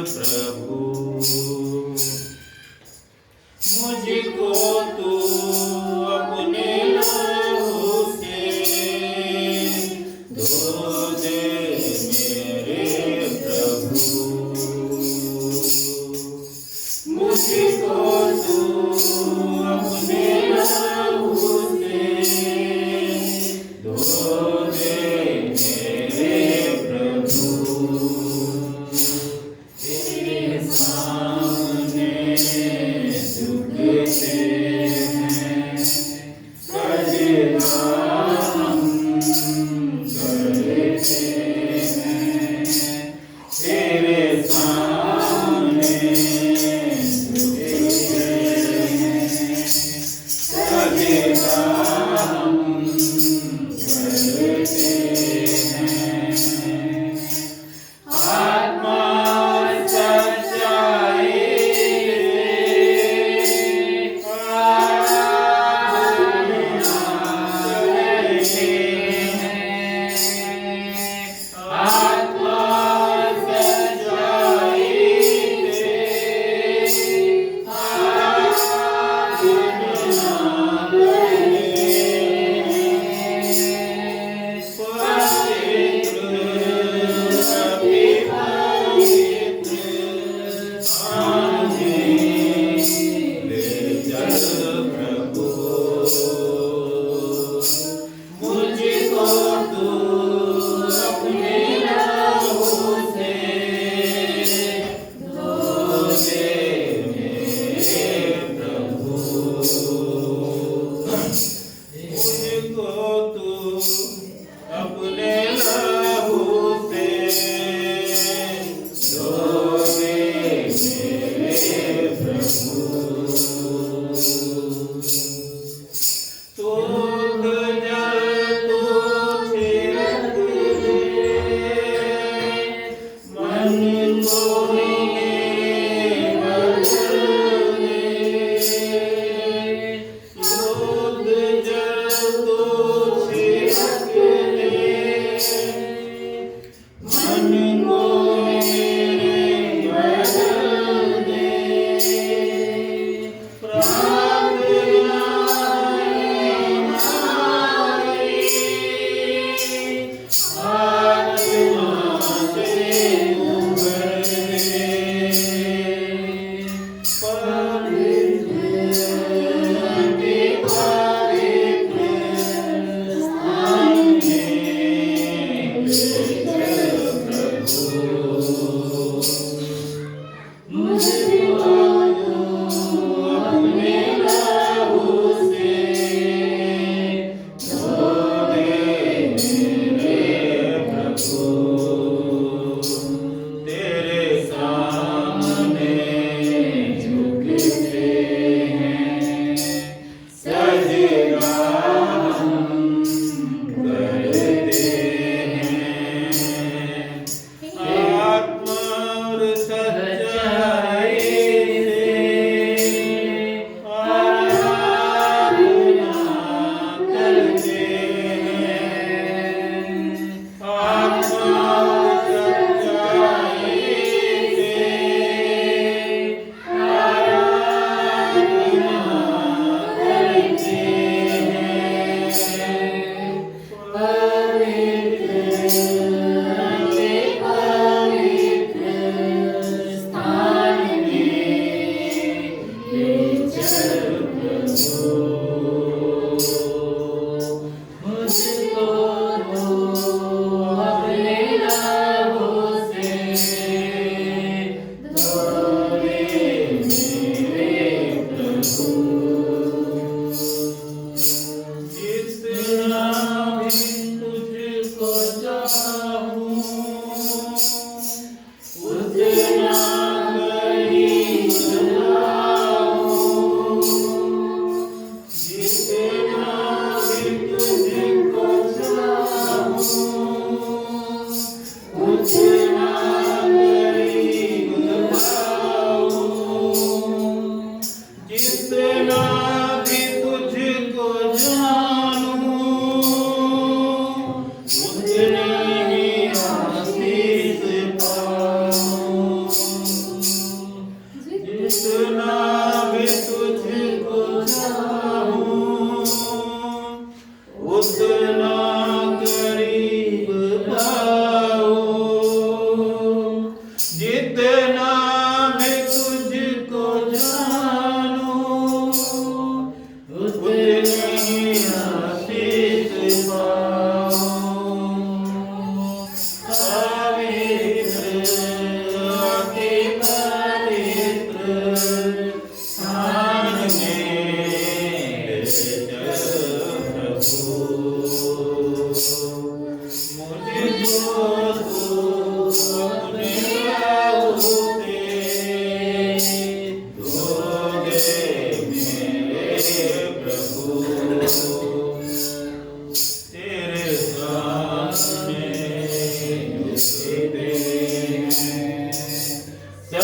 प्रभु। मुझको तू अपने लहू से धो दे मेरे प्रभु। मुझको तू अपने लहू से धो दे मेरे प्रभु। तेरे सामने झुकते हैं, सजदा हम करते हैं। तेरे सामने झुकते हैं, सजदा हम करते हैं। आत्मा सच्चाई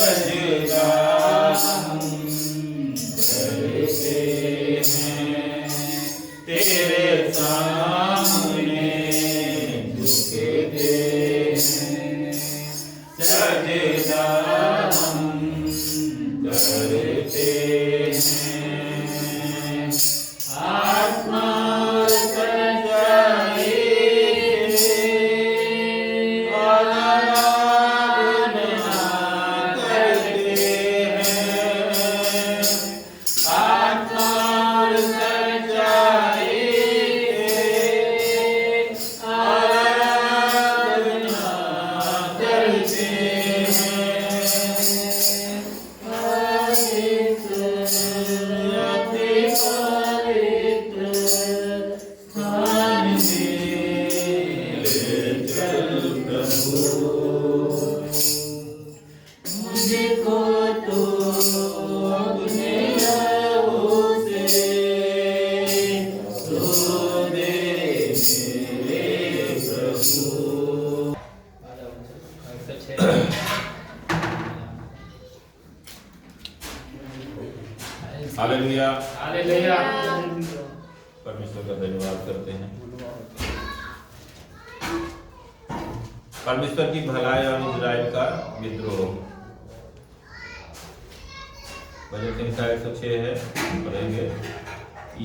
सजदा हम करते हैं तेरे सामने झुकते हैं सजदा हम करते हैं आत्मा सजाए और आराधना करते हैं आत्मा सजाए और आराधना करते मुझको तो अपने लबों से तो दे मेरे प्रभु। Hallelujah hallelujah. परमेश्वर का धन्यवाद करते हैं। परमेश्वर की भलाई और इजराइल का विद्रोह। भजन संख्या 106 है, पढ़ेंगे।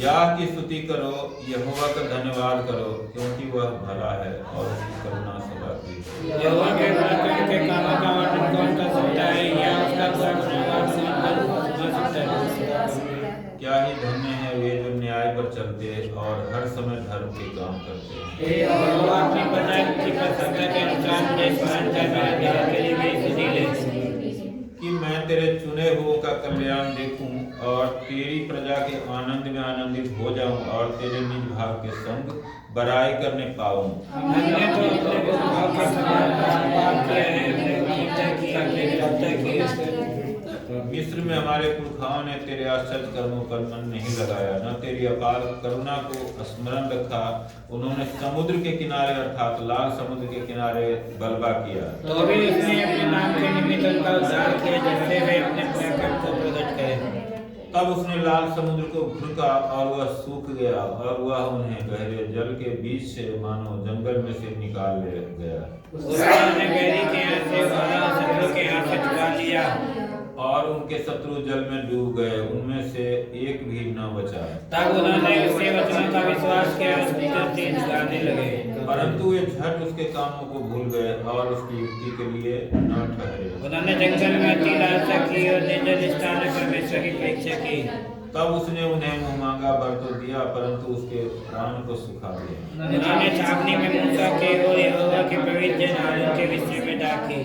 याह की स्तुति करो, यहोवा का धन्यवाद करो, क्योंकि वह भला है और उसकी करुणा सदा की है। यहोवा के पराक्रम के कामों का वर्णन कौन कर सकता है या उसका गुणगान कौन कर सकता है? क्या ही धन्य है वे जो न्याय पर चलते और हर समय धर्म के काम करते हैं। यहोवा अपनी प्रजा की प्रसन्नता के अनुसार मुझे स्मरण कर मेरे दिल के लिए मेरी स्तुति ले। कि मैं तेरे चुने हुओं का कल्याण देखूं और तेरी प्रजा के आनंद में आनंदित हो जाऊं और तेरे निज भाग के संग बड़ाई करने पाऊं। हमने तो अपने भाव के समान पाप किया है, अपने कीर्तन की अपने गिरफ्तार की। मिस्र में हमारे पुरखाओं ने तेरे आश्चर्य कर्मों पर मन नहीं लगाया, न तेरी अपार करुणा को स्मरण रखा। उन्होंने समुद्र के किनारे अर्थात लाल समुद्र के किनारे गलबा किया। तो भी उसने अपने नाम के निमित्त उनका उद्धार किया, जिससे वे अपने पराक्रम को प्रकट करें। तब उसने लाल समुद्र को भुनका और वह सूख गया और वह उन्हें गहरे जल के बीच से मानो जंगल में से निकाल ले गया। उसने बैरी के हाथ से उबारा और शत्रु के हाथ से छुड़ा लिया और उनके शत्रु जल में डूब गए, उनमें से एक भी न बचा। तब उन्होंने उसके वचनों का विश्वास किया और उसकी तरतीब गाने लगे। परंतु वे झट उसके कामों को भूल गए और उसकी युक्ति के लिए न ठहरे। उन्होंने जंगल में अति लालसा की और निर्जन स्थान में परमेश्वर की परीक्षा की। तब उसने उन्हें मुँह मांगा वर तो दिया, परंतु उसके प्राण को सुखा दिया। उन्होंने छावनी में मूसा के और यहोवा के पवित्र नामों के विषय में डाकी।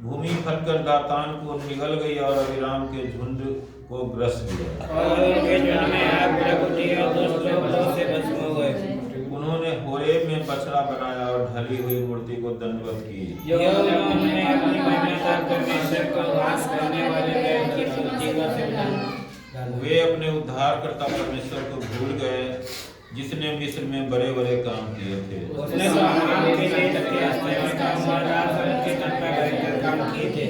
भूमि फटकर दातान को निगल गई और अभिराम के झुंड को ग्रस लिया। और उनके झुंड में आग भड़क उठी और दुष्ट लोग लौ से भस्म हो गए। उन्होंने होरेब में बछड़ा बनाया और ढली हुई मूर्ति को दंडवत की। उन्होंने अपनी महिमा परमेश्वर को वास करने वाले बैल की मूर्ति का सिमरन। वे अपने उद्धारकर्ता परमेश्वर को भूल गए, जिसने मिस्र में बड़े बड़े काम किए थे। उसने तो अब्राहम के लिए तकिया इस्तेमाल काम और राजन के तट पर भयंकर काम किए थे।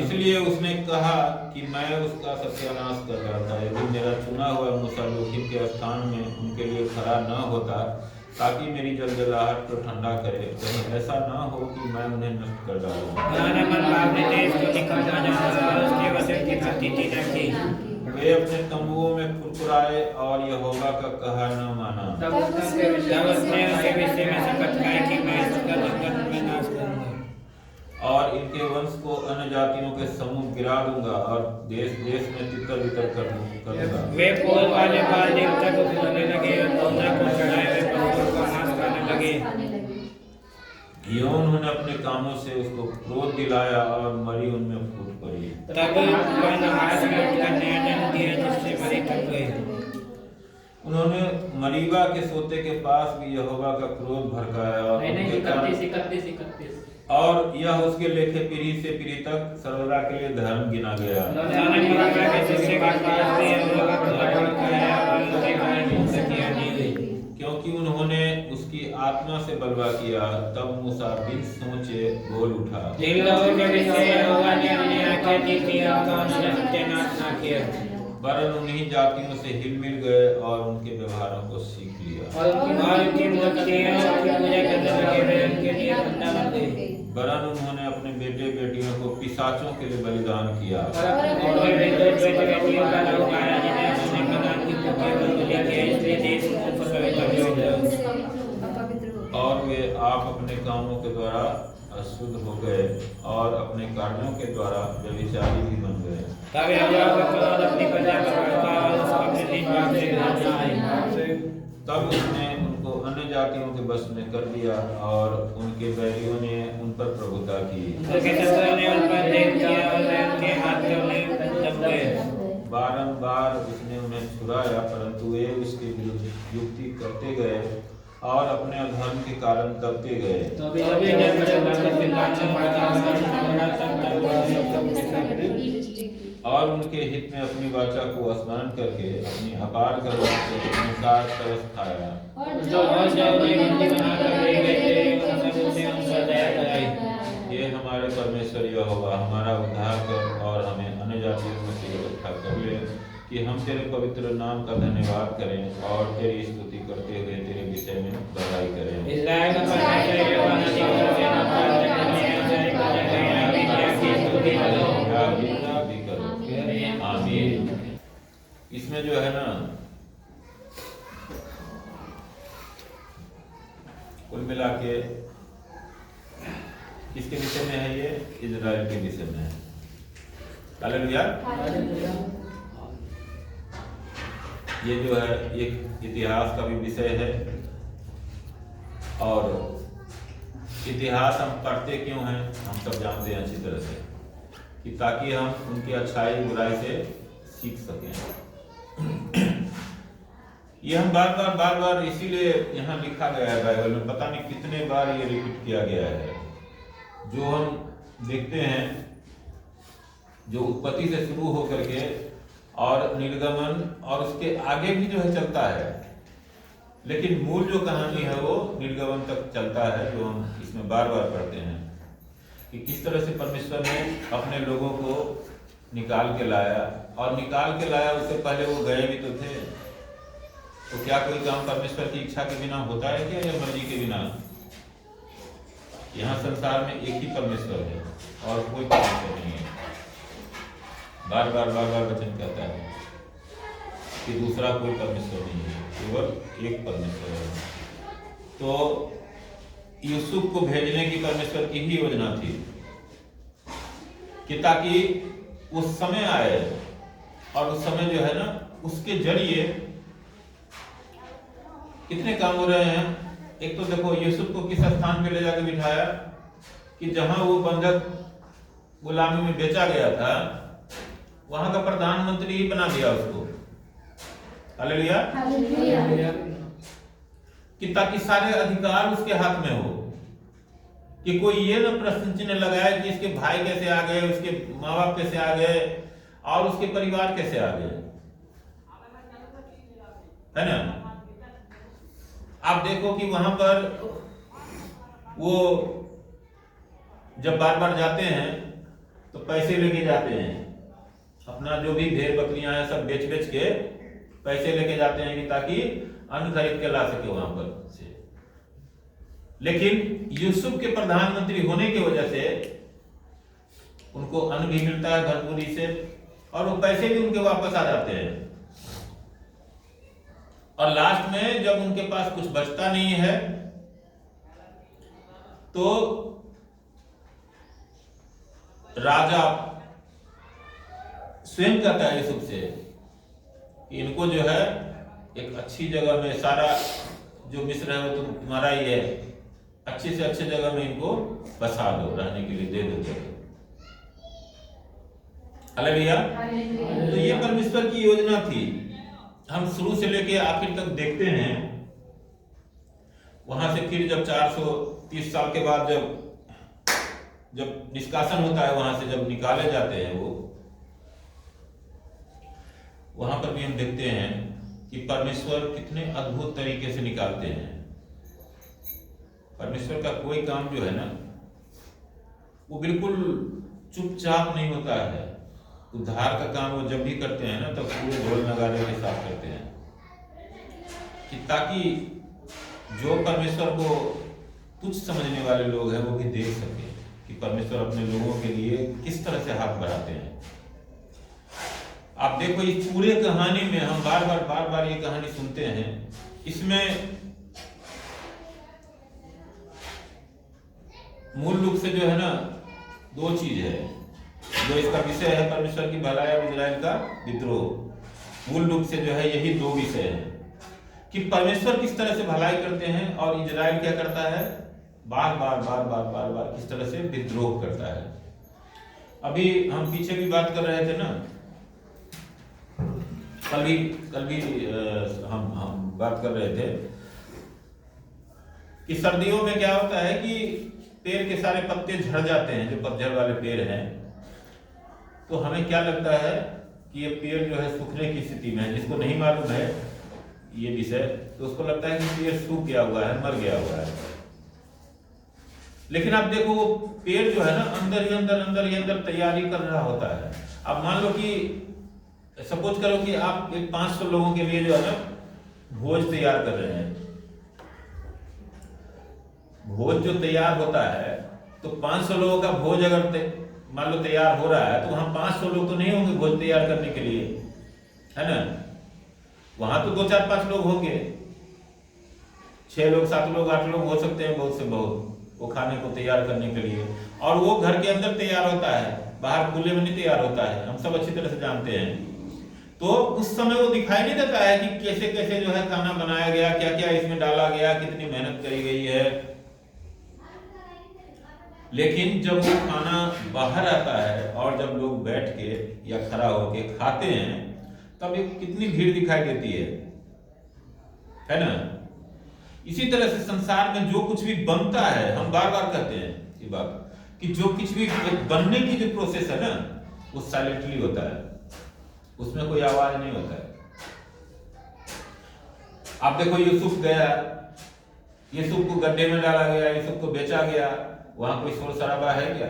इसलिए उसने कहा कि मैं उसका सत्यानाश कर रहा था, यदि मेरा चुना हुआ मूसा जोखिम के स्थान में उनके लिए खड़ा न होता, ताकि मेरी जलजलाहट को ठंडा करे, कहीं ऐसा न हो कि मैं उन्हें नष्ट कर डालूं। उन्होंने मन अपने देश को निकलना जाना और उसके वचन की प्रतिष्ठा की। वे अपने तंबुओं में फुरफुराए और यहोवा का कहा न माना। तब उसने उसके विषय में शपथ खाई कि मैं इसका जंगल में नाश करूंगा और इनके वंश को अन्य जातियों के समूह गिरा दूंगा और देश देश में तितर बितर कर दूंगा। वे पोल वाले बाल देवता को पूजने लगे और पौधा को चढ़ाए हुए पशुओं को मांस खाने लगे। यों उन्होंने अपने कामों से उसको क्रोध दिलाया और मरी उनमें फूट पड़ी। तब वह नमाज में उठकर नया जन्म दिया, जिससे मरी थक गई। उन्होंने मरीबा के सोते के पास भी यहोवा का क्रोध भड़काया और उनके कारण और यह उसके लेखे पीढ़ी से पीढ़ी तक सर्वदा के लिए धर्म गिना गया। उन्होंने मरीबा के शिष्य के पास भी यहोवा का क्रोध भड़काया और उनके कारण हिंसा किया नहीं हुई। क्योंकि उन्होंने उसकी आत्मा आत्मा से बलवा किया, तब मूसा बिन सोचे बोल उठा। जिन लोगों के विषय यहोवा ने उन्हें आज्ञा दी थी उनका उन्होंने सत्यानाश न किया, वरन उन्हीं जातियों से हिल मिल गए और उनके व्यवहारों को सीख लिया। और उनकी मूर्तियों की पूजा करने लगे, वे उनके लिए बंदा बन गए। वरन उन्होंने अपने बेटे बेटियों को पिशाचों के लिए बलिदान किया। और उनके बेटियों का लोग आया जिन्हें उन्होंने प्रदान की पूजा बलि किया, इसलिए देश उनको पवित्र हो गया। और वे आप अपने कामों के द्वारा अशुद्ध हो गए और अपने कार्यों के द्वारा व्यभिचारी भी बन गए। तब यहोवा का क्रोध अपनी प्रजा पर भड़का और उसको अपने निज भाग से घालना आई। तब उसने उनको अन्य जातियों के बस में कर दिया और उनके बैरियों ने उन पर प्रभुता की। उनके शत्रुओं ने उन पर देख किया और वे उनके हाथ में उन्हें दब गए। बारंबार उसने उन्हें छुड़ाया, परंतु वे उसके विरुद्ध युक्ति करते गए और अपने अधर्म के कारण दबते गए। और उनके हित में अपनी वाचा को स्मरण करके अपनी अपार करुणा से अनुसार तरस खाया। ये हमारे परमेश्वर यहोवा हमारा उद्धार कर और हमें अन्य जातियों में से इकट्ठा कर ले, कि हम तेरे पवित्र नाम का धन्यवाद करें और तेरी स्तुति करते हुए तेरे विषय में बड़ाई करें। इस्राएल का परमेश्वर यहोवा ने जो सेना पर आमीन। इसमें जो है ना, कुल मिला के किसके विषय में है? ये इजराइल के विषय में है। हालेलुया। ये जो है एक इतिहास का भी विषय है, और इतिहास हम पढ़ते क्यों हैं हम सब जानते हैं अच्छी तरह से, कि ताकि हम उनकी अच्छाई बुराई से सीख सकें। ये हम बार बार इसीलिए यहाँ लिखा गया है बाइबल में, पता नहीं कितने बार ये रिपीट किया गया है। जो हम देखते हैं, जो उत्पत्ति से शुरू होकर के और निर्गमन और उसके आगे भी जो है चलता है, लेकिन मूल जो कहानी है वो निर्गमन तक चलता है, जो हम इसमें बार बार पढ़ते हैं कि किस तरह से परमेश्वर ने अपने लोगों को निकाल के लाया, और निकाल के लाया उससे पहले वो गए भी तो थे। तो क्या कोई काम परमेश्वर की इच्छा के बिना होता है क्या, या मर्जी के बिना? यहाँ संसार में एक ही परमेश्वर है और कोई परमेश्वर नहीं है। बार बार वचन कहता है कि दूसरा कोई परमेश्वर नहीं है, केवल एक परमेश्वर है। तो यूसुफ को भेजने की परमेश्वर की ही योजना थी कि ताकि उस समय आए, और उस समय जो है ना, उसके जरिए कितने काम हो रहे हैं। एक तो देखो यूसुफ को किस स्थान पे ले जाकर बिठाया कि जहां वो बंधक गुलामी में बेचा गया था, वहां का प्रधानमंत्री ही बना दिया उसको। हालेलुया। कि ताकि सारे अधिकार उसके हाथ में हो, कि कोई ये ना प्रश्न चिन्ह लगाए कि इसके भाई कैसे आ गए, उसके माँ बाप कैसे आ गए, और उसके परिवार कैसे आ गए, है ना। आप देखो कि वहां पर वो जब बार बार जाते हैं तो पैसे लेके जाते हैं, अपना जो भी भेड़ बकरियां हैं सब बेच बेच के पैसे लेके जाते हैं कि ताकि अन्न खरीद के ला सके वहां पर से। लेकिन यूसुफ के प्रधानमंत्री होने की वजह से उनको अन्न भी मिलता है भरपूरी से, और वो पैसे भी उनके वापस आ जाते हैं। और लास्ट में जब उनके पास कुछ बचता नहीं है तो राजा स्वयं कहता है यूसुफ से कि इनको जो है एक अच्छी जगह में, सारा जो मिस्र है वो तो तुम्हारा ही है, अच्छे से अच्छे जगह में इनको बसा दो, रहने के लिए दे दो जगह। हालेलुया। तो ये परमेश्वर की योजना थी। हम शुरू से लेके आखिर तक देखते हैं। वहां से फिर जब 430 साल के बाद जब निष्कासन होता है, वहां से जब निकाले जाते हैं वो, वहां पर भी हम देखते हैं कि परमेश्वर कितने अद्भुत तरीके से निकालते हैं। परमेश्वर का कोई काम जो है ना वो बिल्कुल चुपचाप नहीं होता है। उद्धार का काम वो जब भी करते हैं ना तब पूरे ढोल नगाड़े के साथ करते हैं, कि ताकि जो परमेश्वर को तुच्छ समझने वाले लोग हैं वो भी देख सके कि परमेश्वर अपने लोगों के लिए किस तरह से हाथ बढ़ाते हैं। आप देखो इस पूरे कहानी में हम बार बार ये कहानी सुनते हैं। इसमें मूल रूप से जो है ना दो चीज है जो इसका विषय है, परमेश्वर की भलाई और इजराइल का विद्रोह। मूल रूप से जो है यही दो विषय है कि परमेश्वर किस तरह से भलाई करते हैं और इजराइल क्या करता है, बार बार किस तरह से विद्रोह करता है। अभी हम पीछे भी बात कर रहे थे ना, कल भी हम बात कर रहे थे कि सर्दियों में क्या होता है कि पेड़ के सारे पत्ते झड़ जाते हैं, जो पतझड़ वाले पेड़ हैं। तो हमें क्या लगता है कि ये पेड़ जो है सूखने की स्थिति में है। जिसको नहीं मालूम है ये विषय तो उसको लगता है कि पेड़ सूख गया हुआ है, मर गया हुआ है। लेकिन आप देखो वो पेड़ जो है ना अंदर ही अंदर तैयारी कर रहा होता है। अब मान लो कि सपोज करो कि आप 500 लोगों के लिए जो है ना भोज तैयार कर रहे हैं। भोज जो तैयार होता है तो 500 लोगों का भोज अगर मान लो तैयार हो रहा है तो वहां 500 लोग तो नहीं होंगे भोज तैयार करने के लिए, है ना। वहां तो 2 4 5 लोग होंगे, 6 लोग 7 लोग 8 लोग हो सकते हैं, बहुत से बहुत, वो खाने को तैयार करने के लिए। और वो घर के अंदर तैयार होता है, बाहर खुले में नहीं तैयार होता है, हम सब अच्छी तरह से जानते हैं। तो उस समय वो दिखाई नहीं देता है कि कैसे कैसे जो है खाना बनाया गया, क्या क्या इसमें डाला गया, कितनी मेहनत करी गई है। लेकिन जब वो खाना बाहर आता है और जब लोग बैठ के या खड़ा होके खाते हैं तब एक कितनी भीड़ दिखाई देती है ना। इसी तरह से संसार में जो कुछ भी बनता है, हम बार बार कहते हैं ये बात कि जो कुछ भी बनने की जो प्रोसेस है ना वो साइलेंटली होता है, उसमें कोई आवाज नहीं होता है। आप देखो यूसुफ गया, यूसुफ को गड्ढे में डाला गया, यूसुफ को बेचा गया, वहां कोई शोर शराबा है क्या?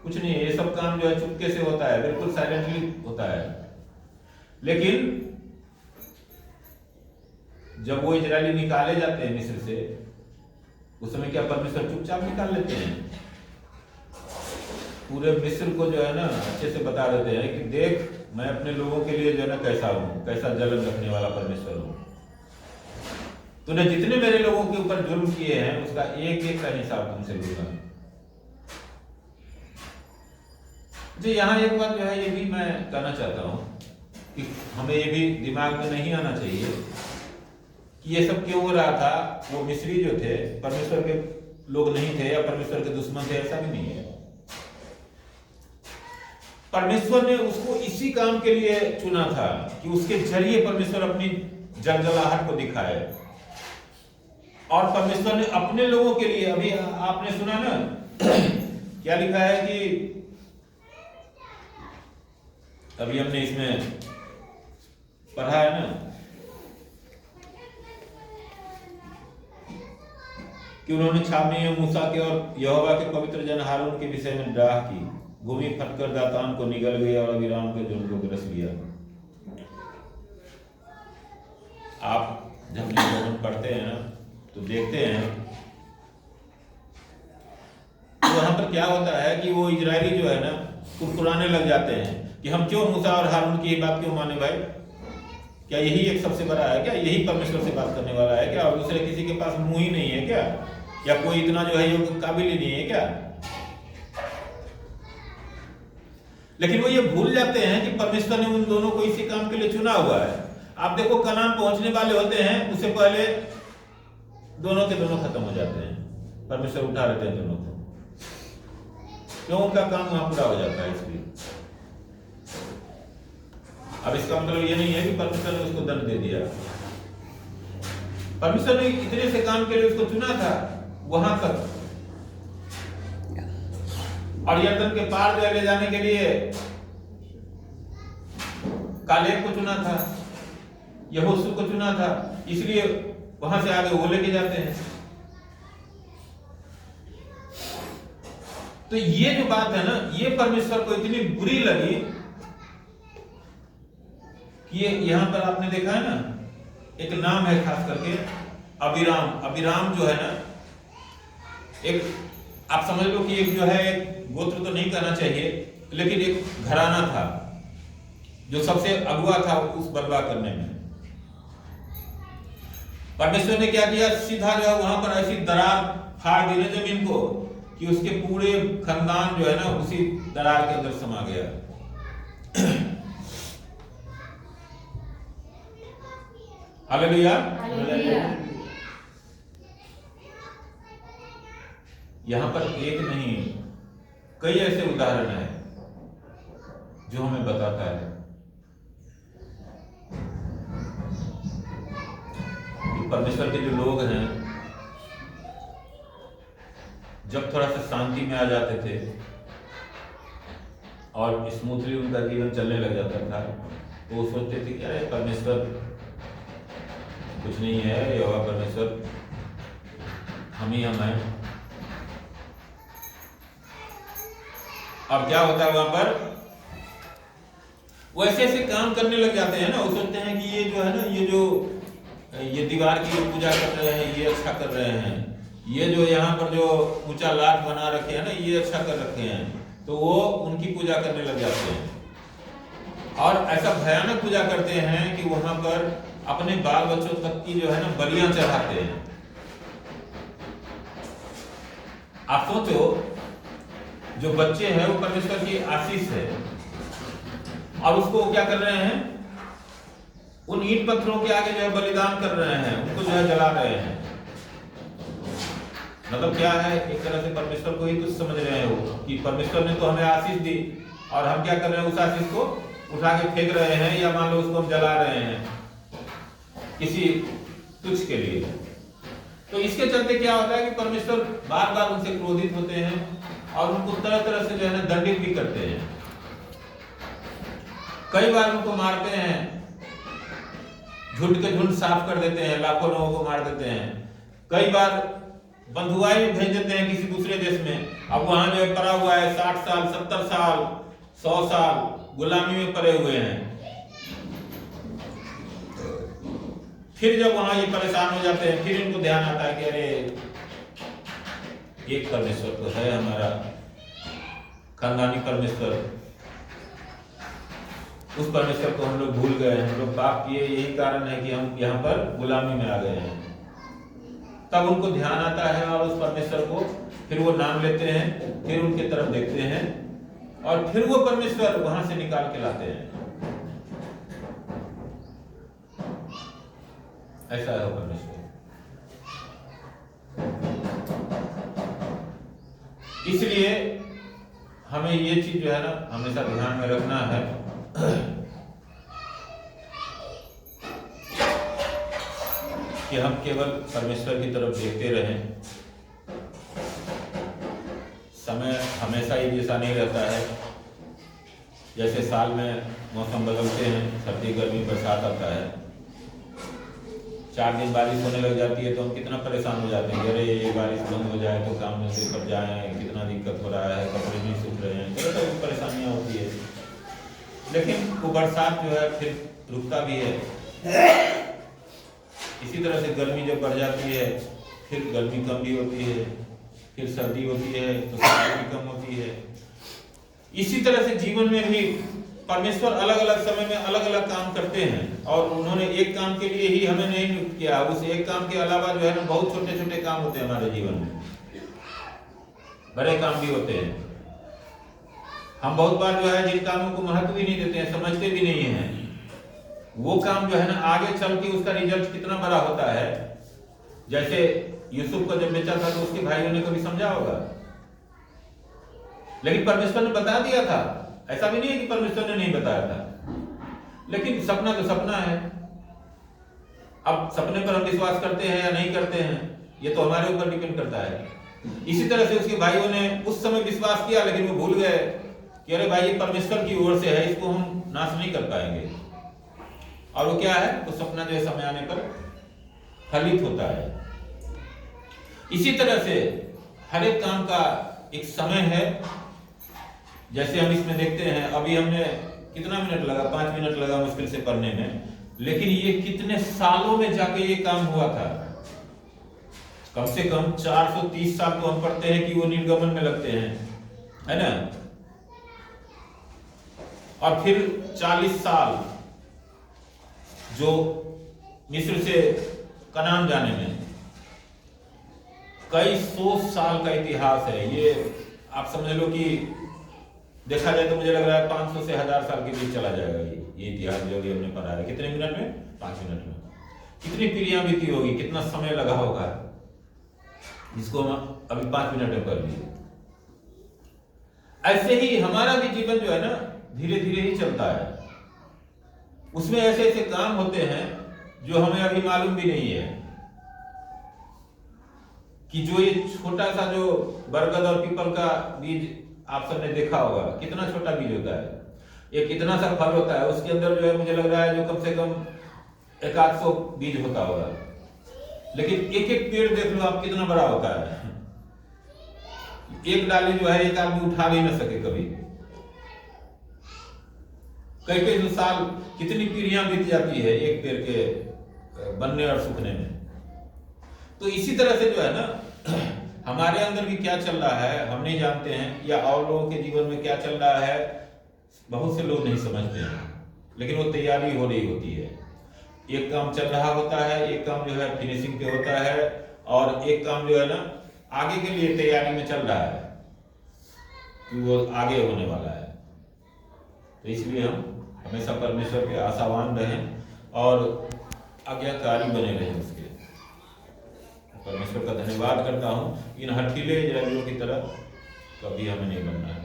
कुछ नहीं है। ये सब काम जो है चुपके से होता है, बिल्कुल साइलेंटली होता है। लेकिन जब वो इजरायली निकाले जाते हैं मिस्र से, उस समय क्या परमेश्वर चुपचाप निकाल लेते हैं? पूरे मिस्र को जो है ना अच्छे से बता देते हैं कि देख मैं अपने लोगों के लिए जो है ना कैसा हूं, कैसा जलन रखने वाला परमेश्वर हूं। तूने जितने मेरे लोगों के ऊपर जुल्म किए हैं उसका एक एक का हिसाब तुमसे लूंगा। जी यहाँ एक बात जो है ये भी मैं कहना चाहता हूं कि हमें ये भी दिमाग में नहीं आना चाहिए कि ये सब क्यों हो रहा था। वो मिस्री जो थे परमेश्वर के लोग नहीं थे या परमेश्वर के दुश्मन थे, ऐसा भी नहीं है। परमेश्वर ने उसको इसी काम के लिए चुना था कि उसके जरिए परमेश्वर अपनी जलजलाहट को दिखाए। और परमेश्वर ने अपने लोगों के लिए, अभी आपने सुना ना क्या लिखा है कि अभी हमने इसमें पढ़ा है ना कि उन्होंने छावनी में मूसा के और यहोवा के पवित्र जन हारून के विषय में डाह की, भूमि फटकर दातान को निगल गई और अबीराम के झुंड को ग्रस लिया। आप जब निबंधन पढ़ते हैं ना तो देखते हैं तो वहां पर क्या होता है कि वो इजरायली जो है ना कुरकुराने लग जाते हैं कि हम क्यों मूसा और हारून की ये बात क्यों माने भाई? क्या यही एक सबसे बड़ा है क्या? यही परमेश्वर से बात करने वाला है क्या? और दूसरे किसी के पास मुंह ही नहीं है क्या? या कोई इतना जो है योग्य काबिल ही नहीं है क्या? लेकिन वो ये भूल जाते हैं कि परमेश्वर ने उन दोनों को इसी काम के लिए चुना हुआ है। आप देखो कनान पहुंचने वाले होते हैं उससे पहले दोनों के दोनों खत्म हो जाते हैं, परमेश्वर उठा लेते हैं दोनों को। क्यों? उनका काम वहां पूरा हो जाता है इसलिए। अब इसका मतलब ये नहीं है कि परमेश्वर ने उसको दंड दे दिया। परमेश्वर ने इतने से काम के लिए उसको चुना था वहां तक, और यर्दन के पार जो ले जाने के लिए कालेब को चुना था, यहोशू को चुना था, इसलिए वहां से आगे वो लेके जाते हैं। तो ये जो बात है ना, ये परमेश्वर को इतनी बुरी लगी कि ये यहां पर आपने देखा है ना, एक नाम है खास करके अभिराम। अभिराम जो है ना, एक आप समझ लो कि एक जो है, एक गोत्र तो नहीं कहना चाहिए, लेकिन एक घराना था जो सबसे अगुआ था उस बलवा करने में। परमेश्वर ने क्या किया, सीधा जो है वहां पर ऐसी दरार फाड़ दी ना जमीन को कि उसके पूरे खानदान जो है ना उसी दरार के अंदर समा गया। हालेलुया। यहां पर एक नहीं, कई ऐसे उदाहरण हैं जो हमें बताता है कि परमेश्वर के जो लोग हैं, जब थोड़ा सा शांति में आ जाते थे और स्मूथली उनका जीवन चलने लग जाता था, तो वो सोचते थे कि अरे परमेश्वर कुछ नहीं है, यहोवा परमेश्वर हम ही हम हैं। अब क्या होता है, वहां पर वो ऐसे ऐसे काम करने लग जाते हैं ना, वो सोचते हैं कि ये जो है ना, ये दीवार की जो पूजा कर रहे हैं ये अच्छा कर रहे हैं, ये जो यहाँ पर जो ऊंचा लाठ बना रखे हैं ना ये अच्छा कर रखे हैं, तो वो उनकी पूजा करने लग जाते हैं और ऐसा भयानक पूजा करते हैं कि वहां पर अपने बाल बच्चों तक की जो है ना बलियां चढ़ाते हैं। आप सोचो, जो बच्चे हैं वो परमेश्वर की आशीष है और उसको क्या कर रहे हैं, उन ईंट पत्थरों के आगे जो है बलिदान कर रहे हैं, उनको जो है जला रहे हैं। मतलब क्या है, एक तरह से परमेश्वर को ही तुच्छ समझ रहे हो कि परमेश्वर ने तो हमें आशीष दी और हम क्या कर रहे हैं, उस आशीष को उठा के फेंक रहे हैं या मान लो उसको हम जला रहे हैं किसी तुच्छ के लिए। तो इसके चलते क्या होता है कि परमेश्वर बार बार उनसे क्रोधित होते हैं और उनको तरह तरह से जो है ना दंडित भी करते हैं। कई बार उनको मारते हैं, झुंड के झुंड साफ कर देते हैं, लाखों लोगों को मार देते हैं। कई बार बंधुआई में भेज देते हैं किसी दूसरे देश में, अब वहां जो है पड़ा हुआ है 60 साल 70 साल 100 साल गुलामी में पड़े हुए हैं। फिर जब वहां ये परेशान हो जाते हैं, फिर इनको ध्यान आता है कि अरे एक परमेश्वर तो है हमारा खानदानी परमेश्वर, उस परमेश्वर को हम लोग भूल गए, हम लोग पाप किए, यही कारण है कि हम यहाँ पर गुलामी में आ गए हैं। तब उनको ध्यान आता है और उस परमेश्वर को फिर वो नाम लेते हैं, फिर उनके तरफ देखते हैं और फिर वो परमेश्वर वहां से निकाल के लाते हैं। ऐसा है वो परमेश्वर। इसलिए हमें ये चीज जो है ना हमेशा ध्यान में रखना है कि हम केवल परमेश्वर की तरफ देखते रहें। समय हमेशा ही जैसा नहीं रहता है, जैसे साल में मौसम बदलते हैं, सर्दी गर्मी बरसात आता है, 4 दिन बारिश होने लग जाती है तो हम कितना परेशान हो जाते हैं, अरे ये बारिश बंद हो जाए तो काम में से कर जाए, कितना दिक्कत हो रहा है, कपड़े नहीं सूख रहे हैं, तो परेशानियां होती है। लेकिन वो बरसात जो है फिर रुकता भी है। इसी तरह से गर्मी जब बढ़ जाती है फिर गर्मी कम भी होती है, फिर सर्दी होती है तो सर्दी भी कम होती है। इसी तरह से जीवन में भी परमेश्वर अलग अलग समय में अलग अलग काम करते हैं और उन्होंने एक काम के लिए ही हमें नहीं नियुक्त किया, उस एक काम के अलावा जो है ना बहुत छोटे छोटे काम होते हैं हमारे जीवन में, बड़े काम भी होते हैं। हम बहुत बार जो है जिन कामों को महत्व भी नहीं देते हैं, समझते भी नहीं हैं, वो काम जो है ना आगे चल के उसका रिजल्ट कितना बड़ा होता है। जैसे यूसुफ को जब बेचा था तो उसके भाइयों ने कभी समझा होगा, लेकिन परमेश्वर ने बता दिया था। ऐसा भी नहीं है कि परमेश्वर ने नहीं बताया था, लेकिन सपना तो सपना है। अब सपने पर हम विश्वास करते हैं या नहीं करते हैं ये तो हमारे ऊपर डिपेंड करता है। इसी तरह से उसके भाइयों ने उस समय विश्वास किया, लेकिन वो भूल गए कि अरे भाई ये परमेश्वर की ओर से है, इसको हम नाश नहीं कर पाएंगे। और वो क्या है, वो सपना जो समय आने पर फलित होता है। इसी तरह से हर एक काम का एक समय है, जैसे हम इसमें देखते हैं, अभी हमने कितना मिनट लगा, 5 मिनट लगा मुश्किल से पढ़ने में, लेकिन ये कितने सालों में जाके ये काम हुआ था। कम से कम 430 साल तो हम पढ़ते हैं कि वो निर्गमन में लगते हैं, है ना, और फिर 40 साल जो मिस्र से कनान जाने में, कई सौ साल का इतिहास है ये। आप समझ लो कि देखा जाए तो मुझे लग रहा है 500 से 1000 साल के बीच चला जाएगा ये इतिहास जो भी हमने पढ़ा है। कितने मिनट में? 5 मिनट में। कितनी पीढ़ियां बीती होगी, कितना समय लगा होगा, जिसको हम अभी 5 मिनट में पढ़ लिए। ऐसे ही हमारा भी जीवन जो है ना, धीरे धीरे ही चलता है। उसमें ऐसे ऐसे काम होते हैं जो हमें अभी मालूम भी नहीं है कि जो ये छोटा सा जो बरगद और पीपल का बीज आप सबने देखा होगा, कितना छोटा बीज होता है, ये कितना सा फल होता है, उसके अंदर जो है मुझे लग रहा है जो कम से कम 100 बीज होता होगा। लेकिन एक एक पेड़ देख लो आप, कितना बड़ा होता है। एक डाली जो है एक आदमी उठा भी ना सके कभी। कई कई साल, कितनी पीढ़ियां बीत जाती है एक पेड़ के बनने और सूखने में। तो इसी तरह से जो है ना, हमारे अंदर भी क्या चल रहा है हम नहीं जानते हैं, या और लोगों के जीवन में क्या चल रहा है बहुत से लोग नहीं समझते हैं, लेकिन वो तैयारी हो रही होती है। एक काम चल रहा होता है, एक काम जो है फिनिशिंग पे होता है, और एक काम जो है ना आगे के लिए तैयारी में चल रहा है कि वो आगे होने वाला है। तो इसलिए हम हमेशा परमेश्वर के आशावान रहें और आज्ञाकारी बने रहें उसके। परमेश्वर का धन्यवाद करता हूँ। इन हठीले इजरायलियों की तरह कभी हमें नहीं बनना है।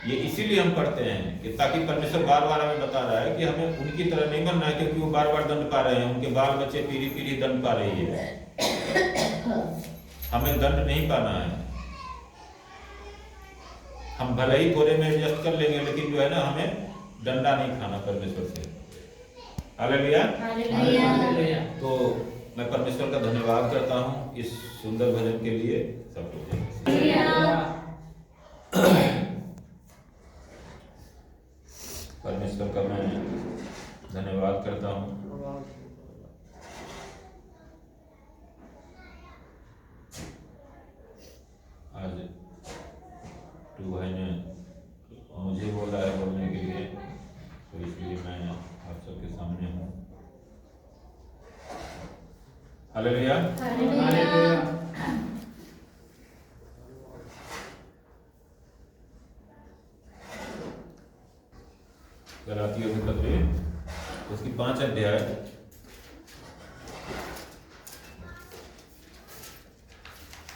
ये इसीलिए हम पढ़ते हैं कि ताकि परमेश्वर बार बार हमें बता रहा है कि हमें उनकी तरह नहीं बनना है, क्योंकि वो बार बार दंड पा रहे हैं, उनके बाल बच्चे पीढ़ी पीढ़ी दंड पा रही है। हमें दंड नहीं पाना है। हम भले ही थोड़े में एडजस्ट कर लेंगे, लेकिन जो है ना हमें डंडा नहीं खाना परमेश्वर से। हालेलुया। तो मैं परमेश्वर का धन्यवाद करता हूँ इस सुंदर भजन के लिए। सब लोग परमेश्वर का मैं धन्यवाद करता हूँ। आज टू भाई ने मुझे बोला है बोलने के लिए, तो इसलिए मैं आप सबके सामने हूँ। हालेलुया। गलातियों के पत्र उसकी 5 अध्याय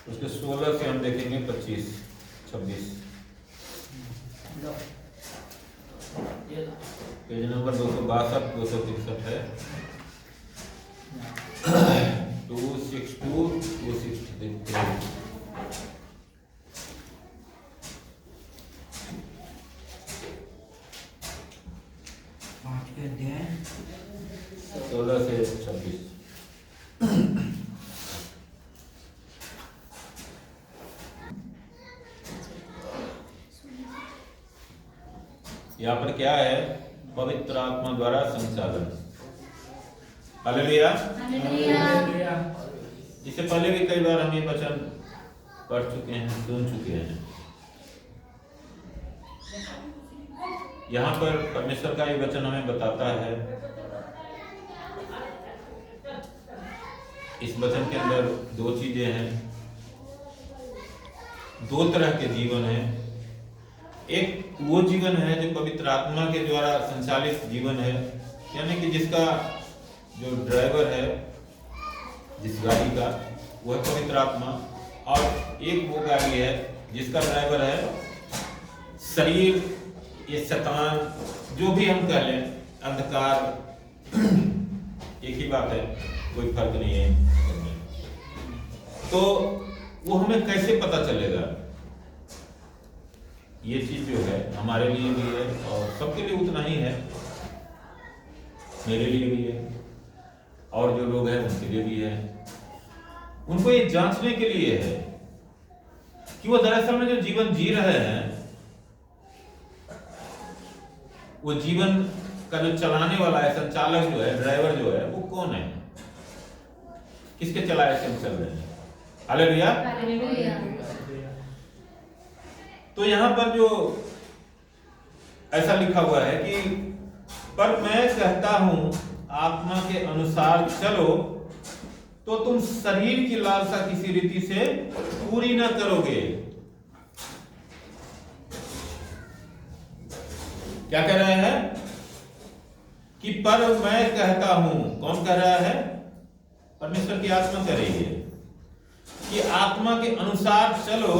उसके 16 से हम देखेंगे 25, 26। पेज नंबर 262, 263 है। 262, 263। अध्याय 16 से 26। यहाँ पर क्या है? पवित्र आत्मा द्वारा संचालन। हालेलुया। इससे पहले भी कई बार हम ये वचन पढ़ चुके हैं, सुन चुके हैं। यहाँ पर परमेश्वर का ये वचन हमें बताता है, इस वचन के अंदर 2 चीजें हैं, 2 तरह के जीवन हैं। एक वो जीवन है जो पवित्र आत्मा के द्वारा संचालित जीवन है, यानी कि जिसका जो ड्राइवर है जिस गाड़ी का, वो है पवित्र आत्मा। और एक वो गाड़ी है जिसका ड्राइवर है शरीर, ये शैतान, जो भी हम कह लें, अंधकार, एक ही बात है, कोई फर्क नहीं है। तो वो हमें कैसे पता चलेगा? ये चीज जो है हमारे लिए भी है और सबके लिए उतना ही है, मेरे लिए भी है और जो लोग हैं उनके लिए भी है। उनको ये जांचने के लिए है कि वो दरअसल में जो जीवन जी रहे हैं, वो जीवन का जो चलाने वाला है, संचालक जो है, ड्राइवर जो है, वो कौन है, किसके चलाए से हम चल रहे हैं। हालेलुया। तो यहां पर जो ऐसा लिखा हुआ है कि पर मैं कहता हूं आत्मा के अनुसार चलो तो तुम शरीर की लालसा किसी रीति से पूरी न करोगे। क्या कह रहा है कि पर मैं कहता हूं, कौन कह रहा है? परमेश्वर की आत्मा कह रही है कि आत्मा के अनुसार चलो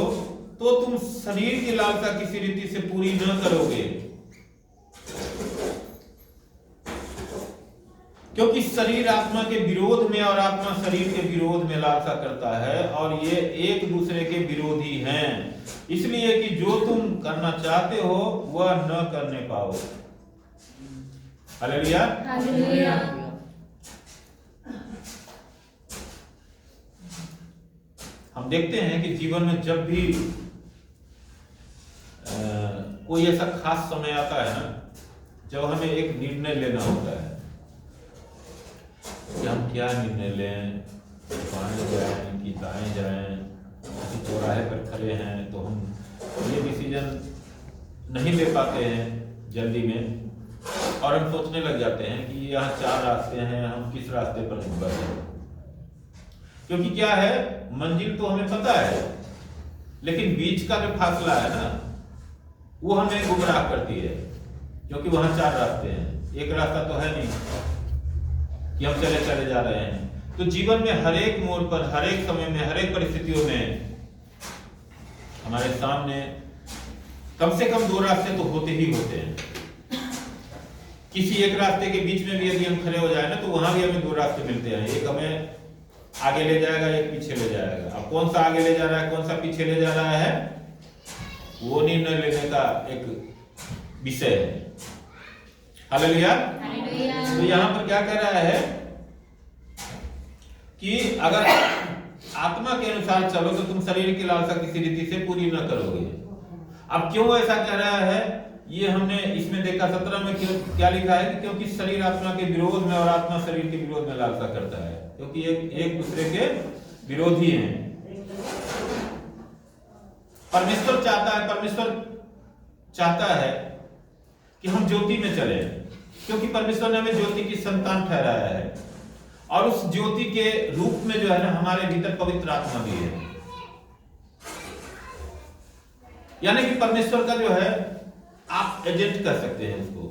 तो तुम शरीर की लालसा किसी रीति से पूरी न करोगे, क्योंकि शरीर आत्मा के विरोध में और आत्मा शरीर के विरोध में लालसा करता है और ये एक दूसरे के विरोधी हैं, इसलिए कि जो तुम करना चाहते हो वह न करने पाओ। हालेलुया। हम देखते हैं कि जीवन में जब भी कोई ऐसा खास समय आता है ना, जब हमें एक निर्णय लेना होता है कि हम क्या निर्णय लें, बाएं जाएं कि दाएं जाएं, किसी चौराहे पर खड़े हैं तो हम ये डिसीजन नहीं ले पाते हैं जल्दी में, और हम सोचने लग जाते हैं कि यहाँ 4 रास्ते हैं, हम किस रास्ते पर बढ़ें। क्योंकि क्या है, मंजिल तो हमें पता है, लेकिन बीच का जो फासला है ना, वो हमें गुमराह करती है, क्योंकि वहां 4 रास्ते हैं, एक रास्ता तो है नहीं कि हम चले चले जा रहे हैं। तो जीवन में हर एक मोड़ पर, हर एक समय में, हर एक परिस्थितियों में हमारे सामने कम से कम 2 रास्ते तो होते ही होते हैं। किसी एक रास्ते के बीच में भी यदि हम खड़े हो जाए ना, तो वहां भी हमें 2 रास्ते मिलते हैं, एक हमें आगे ले जाएगा, एक पीछे ले जाएगा। अब कौन सा आगे ले जा रहा है, कौन सा पीछे ले जा रहा है, वो निर्णय लेने का एक विषय है। हालेलुया। तो यहां पर क्या कह रहा है कि अगर आत्मा के अनुसार चलो तो तुम शरीर की लालसा किसी रीति से पूरी न करोगे। अब क्यों ऐसा कह रहा है, ये हमने इसमें देखा 17 में क्या लिखा है कि क्योंकि शरीर आत्मा के विरोध में और आत्मा शरीर के विरोध में लालसा करता है, क्योंकि एक दूसरे के विरोधी हैं। परमेश्वर चाहता है कि हम ज्योति में चले, क्योंकि परमेश्वर ने हमें ज्योति की संतान ठहराया है, और उस ज्योति के रूप में जो है ना, हमारे भीतर पवित्र आत्मा भी है। यानी कि परमेश्वर का जो है, आप एजेंट कर सकते हैं उसको।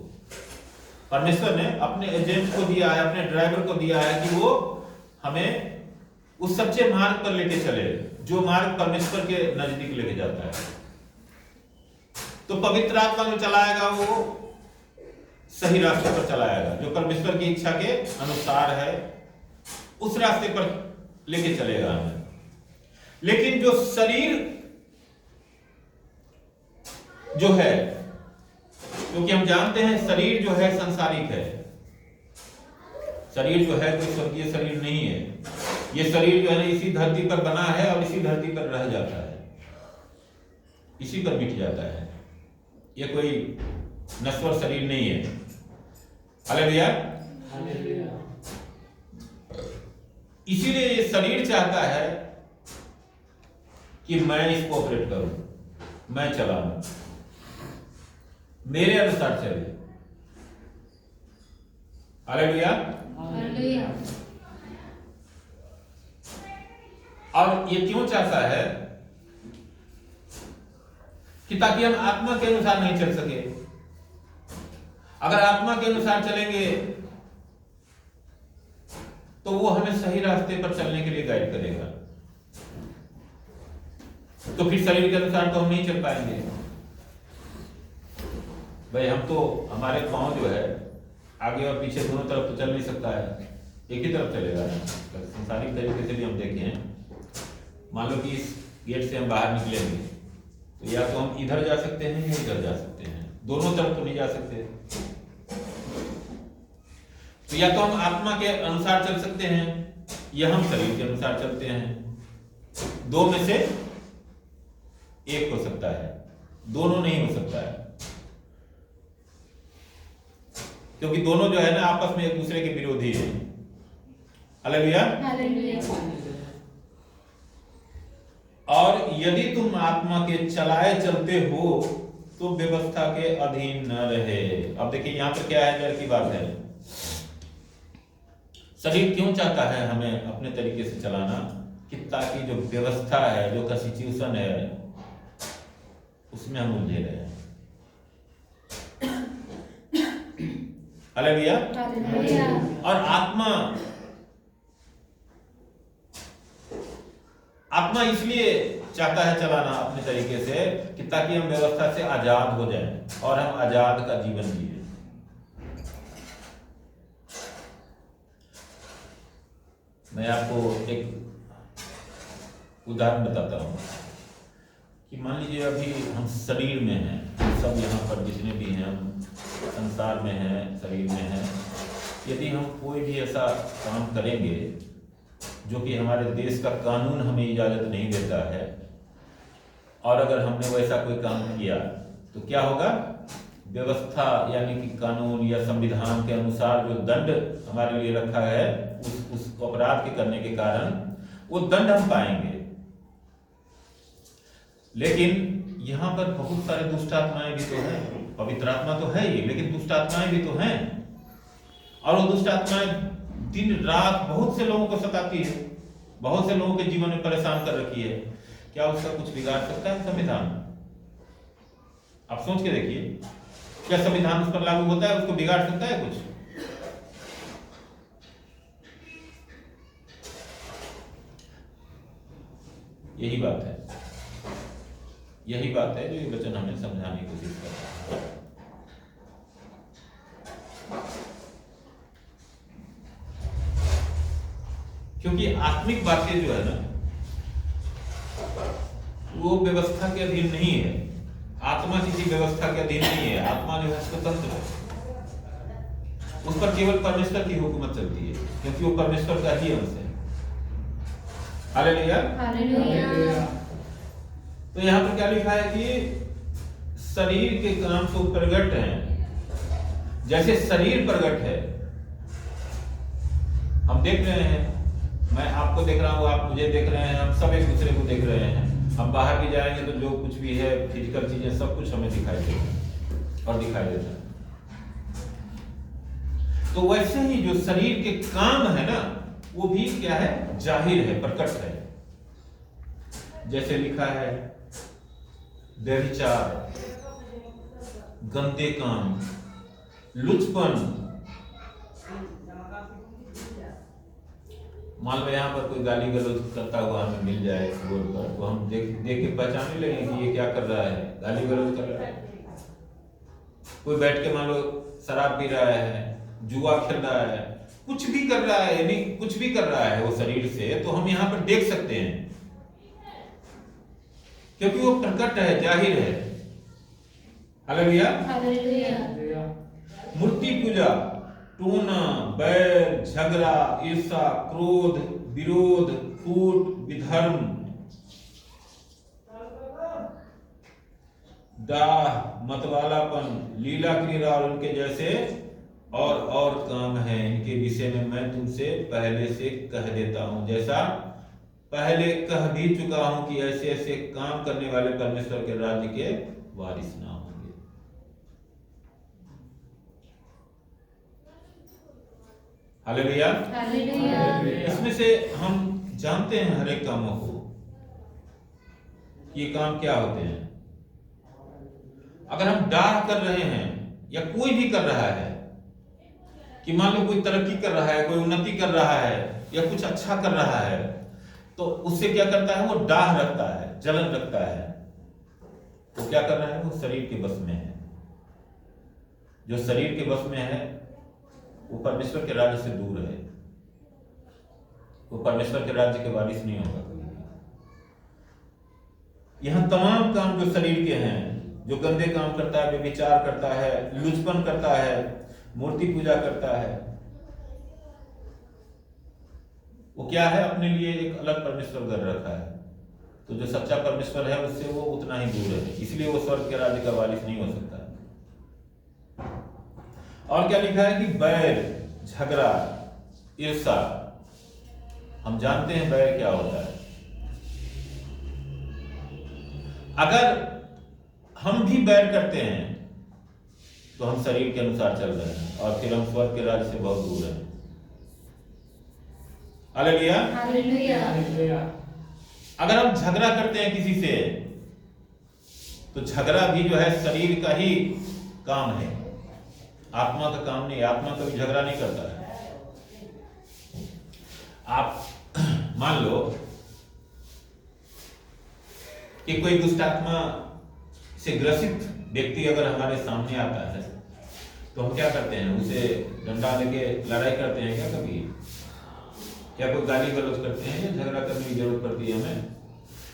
परमेश्वर ने अपने एजेंट को दिया है, अपने ड्राइवर को दिया है कि वो हमें उस सच्चे मार्ग पर लेके चले, जो मार्ग परमेश्वर के नजदीक लेके जाता है। तो पवित्र आत्मा जो चलाएगा वो सही रास्ते पर चलाएगा, जो परमेश्वर की इच्छा के अनुसार है, उस रास्ते पर लेके चलेगा हमें। लेकिन जो शरीर जो है, क्योंकि हम जानते हैं शरीर जो है सांसारिक है, शरीर जो है कोई स्वर्गीय शरीर नहीं है। ये शरीर जो है ना, इसी धरती पर बना है और इसी धरती पर रह जाता है, इसी पर मिट जाता है। ये कोई नश्वर शरीर नहीं है। हालेलुया। इसीलिए ये शरीर चाहता है कि मैं इसको ऑपरेट करूं, मैं चलाऊं, मेरे अनुसार चले। हालेलुया। और ये क्यों चाहता है कि ताकि हम आत्मा के अनुसार नहीं चल सके। अगर आत्मा के अनुसार चलेंगे तो वो हमें सही रास्ते पर चलने के लिए गाइड करेगा। तो फिर शरीर के अनुसार तो हम नहीं चल पाएंगे भाई। हम तो, हमारे पांव जो है आगे और पीछे दोनों तरफ तो चल नहीं सकता है, एक ही तरफ चलेगा। संसारिक तरीके से भी हम देखें, मान लो कि इस गेट से हम बाहर निकलेंगे तो या तो हम इधर जा सकते हैं या इधर जा सकते हैं, दोनों तरफ तो नहीं जा सकते। तो या तो हम आत्मा के अनुसार चल सकते हैं या हम शरीर के अनुसार चलते हैं। 2 में से एक हो सकता है, दोनों नहीं हो सकता है, क्योंकि दोनों जो है ना आपस में एक दूसरे के विरोधी है। हालेलुया। और यदि तुम आत्मा के चलाए चलते हो तो व्यवस्था के अधीन न रहे। अब देखिए यहां पर क्या है, डर की बात है। शरीर क्यों चाहता है हमें अपने तरीके से चलाना, कि ताकि जो व्यवस्था है, जो कॉन्स्टिट्यूशन है, उसमें हम उलझे रहे। हालेलुया। और आत्मा इसलिए चाहता है चलाना अपने तरीके से कि ताकि हम व्यवस्था से आजाद हो जाएं और हम आजाद का जीवन जिए। मैं आपको एक उदाहरण बताता हूं कि मान लीजिए अभी हम शरीर में हैं, सब यहाँ पर जितने भी हैं हम संसार में हैं, शरीर में हैं। यदि हम कोई भी ऐसा काम करेंगे जो कि हमारे देश का कानून हमें इजाजत नहीं देता है, और अगर हमने वैसा कोई काम किया तो क्या होगा, व्यवस्था यानी कि कानून या संविधान के अनुसार जो दंड हमारे लिए रखा है उस अपराध के करने के कारण वो दंड हम पाएंगे। लेकिन यहाँ पर बहुत सारे दुष्ट आत्माएं भी तो हैं, पवित्र आत्मा तो है ही, लेकिन दुष्ट आत्माएं भी तो हैं। और वो दुष्ट आत्माएं दिन रात बहुत से लोगों को सताती है, बहुत से लोगों के जीवन में परेशान कर रखी है। क्या उसका कुछ बिगाड़ सकता है संविधान? आप सोच के देखिए, क्या संविधान उस पर लागू होता है, उसको बिगाड़ सकता है कुछ? यही बात है, यही बात है जो ये वचन हमें समझाने की कोशिश कर रहा है। क्योंकि आत्मिक बातें जो है ना वो व्यवस्था के अधीन नहीं है। आत्मा किसी व्यवस्था के अधीन नहीं है। आत्मा जो है स्वतंत्र है, उस पर केवल परमेश्वर की हुकूमत चलती है, क्योंकि वो परमेश्वर का ही अंश है। हालेलुया। तो यहाँ पर क्या लिखा है कि शरीर के काम तो प्रगट हैं, जैसे शरीर प्रगट है। हम देख रहे हैं, मैं आपको देख रहा हूँ, आप मुझे देख रहे हैं, हम सब एक दूसरे को देख रहे हैं। हम बाहर भी जाएंगे तो जो कुछ भी है फिजिकल चीजें सब कुछ हमें दिखाई देता और दिखाई देता है। तो वैसे ही जो शरीर के काम है ना वो भी क्या है, जाहिर है, प्रकट है। जैसे लिखा है व्यभिचार, गंदे काम, लुचपन। मान लो यहाँ पर कोई गाली गलौज करता हुआ हमें मिल जाए रोड पर, तो हम देख के पहचानने लगे कि ये क्या कर रहा है, गाली गलौज कर रहा है। कोई बैठ के मान लो शराब पी रहा है, जुआ खेल रहा है, कुछ भी कर रहा है, यानी कुछ भी कर रहा है वो शरीर से, तो हम यहाँ पर देख सकते हैं, क्योंकि वो प्रकट है, जाहिर है। हालेलुया। मूर्ति पूजा, टोना, बैर, झगड़ा, ईर्षा, क्रोध, विरोध, फूट, विधर्म, डाह, मतवालापन, लीला क्रीड़ा और उनके जैसे और काम हैं। इनके विषय में मैं तुमसे पहले से कह देता हूं, जैसा पहले कह भी चुका हूं कि ऐसे ऐसे काम करने वाले परमेश्वर के राज्य के वारिस ना होंगे। हालेलुया। इसमें से हम जानते हैं हर एक कामों को, ये काम क्या होते हैं। अगर हम डाह कर रहे हैं या कोई भी कर रहा है, कि मान लो कोई तरक्की कर रहा है, कोई उन्नति कर रहा है या कुछ अच्छा कर रहा है, तो उससे क्या करता है, वो डाह रखता है, जलन रखता है। वो क्या कर रहा है, वो शरीर के बस में है। जो शरीर के बस में है वो परमेश्वर के राज्य से दूर है, वो परमेश्वर के राज्य के वारिस नहीं होगा कभी भी। यहां तमाम काम जो शरीर के हैं, जो गंदे काम करता है, व्यभिचार करता है, लुचपन करता है, मूर्ति पूजा करता है, वो क्या है, अपने लिए एक अलग परमेश्वर घर रखा है। तो जो सच्चा परमेश्वर है उससे वो उतना ही दूर है, इसलिए वो स्वर्ग के राज्य का वारिस नहीं हो सकता। और क्या लिखा है कि बैर, झगड़ा, ईर्ष्या, हम जानते हैं बैर क्या होता है। अगर हम भी बैर करते हैं तो हम शरीर के अनुसार चल रहे हैं और फिर हम स्वर्ग के राज्य से बहुत दूर हैं। हालेलुया। हालेलुया। अगर हम झगड़ा करते हैं किसी से तो झगड़ा भी जो है शरीर का ही काम है, आत्मा का काम नहीं। आत्मा कभी झगड़ा नहीं करता है। आप मान लो कि कोई दुष्ट आत्मा से ग्रसित व्यक्ति अगर हमारे सामने आता है तो हम क्या करते हैं, उसे डंडा लेके लड़ाई करते हैं क्या कभी, या कोई गाली गलौज करते हैं या झगड़ा करने की जरूरत पड़ती है हमें?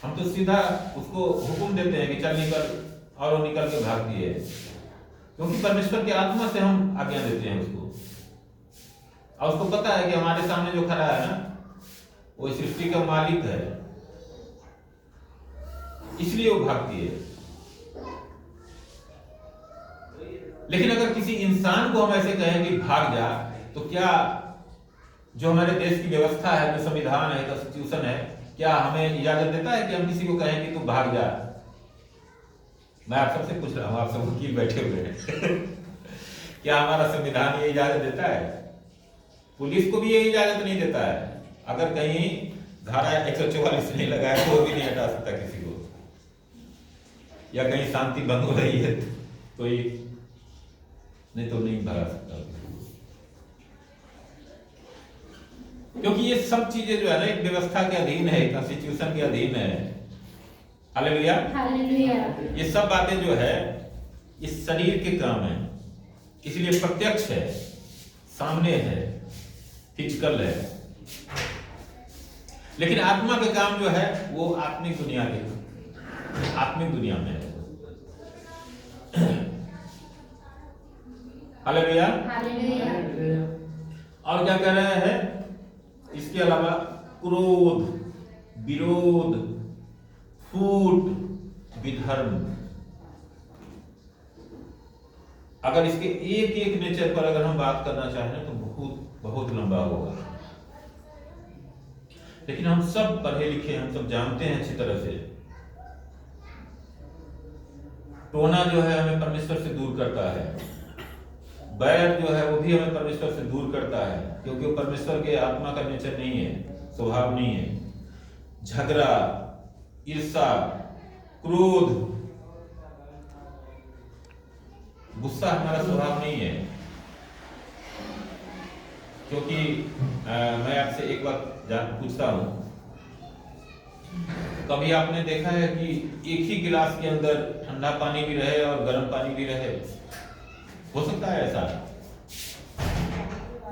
हम तो सीधा उसको हुक्म देते हैं कि चल निकल, और वो निकल के भागती है, क्योंकि परमेश्वर की आत्मा से हम आज्ञा देते हैं उसको। और उसको पता है कि हमारे सामने जो खड़ा है ना वो इस सृष्टि का मालिक है, इसलिए वो भागती है। लेकिन अगर किसी इंसान को हम ऐसे कहें कि भाग जा, तो क्या जो हमारे देश की व्यवस्था है, जो संविधान है, कॉन्स्टिट्यूशन है, क्या हमें इजाजत देता है कि हम किसी को कहें कि तू भाग जा? मैं आप सबसे पूछ रहा हूं, आप सब वकील बैठे हुए हैं क्या हमारा संविधान ये इजाजत देता है? पुलिस को भी ये इजाजत नहीं देता है। अगर कहीं धारा 144 नहीं लगा है तो वो भी नहीं हटा सकता किसी को, या कहीं शांति भंग हो रही है तो ये नहीं तो नहीं भगा सकता, क्योंकि ये सब चीजें जो है ना एक व्यवस्था के अधीन है, कॉन्स्टिट्यूशन के अधीन है। हालेलुया। हालेलुया। ये सब बातें जो है इस शरीर के काम है, इसलिए प्रत्यक्ष है, सामने है, फिजिकल है। लेकिन आत्मा का काम जो है वो आत्मिक दुनिया में है। हालेलुया। हालेलुया। और क्या कह रहे हैं इसके अलावा? क्रोध, विरोध, फूट, विधर्म। अगर इसके एक एक नेचर पर अगर हम बात करना चाहें तो बहुत बहुत लंबा होगा, लेकिन हम सब पढ़े लिखे, हम सब जानते हैं अच्छी तरह से। टोना जो है हमें परमेश्वर से दूर करता है, बैर जो है वो भी हमें परमेश्वर से दूर करता है, क्योंकि वो परमेश्वर के आत्मा का नेचर नहीं है, स्वभाव नहीं है। झगड़ा, ईर्ष्या, क्रोध, गुस्सा हमारा स्वभाव नहीं है। क्योंकि मैं आपसे एक बात पूछता हूं, कभी आपने देखा है कि एक ही गिलास के अंदर ठंडा पानी भी रहे और गर्म पानी भी रहे? हो सकता है ऐसा?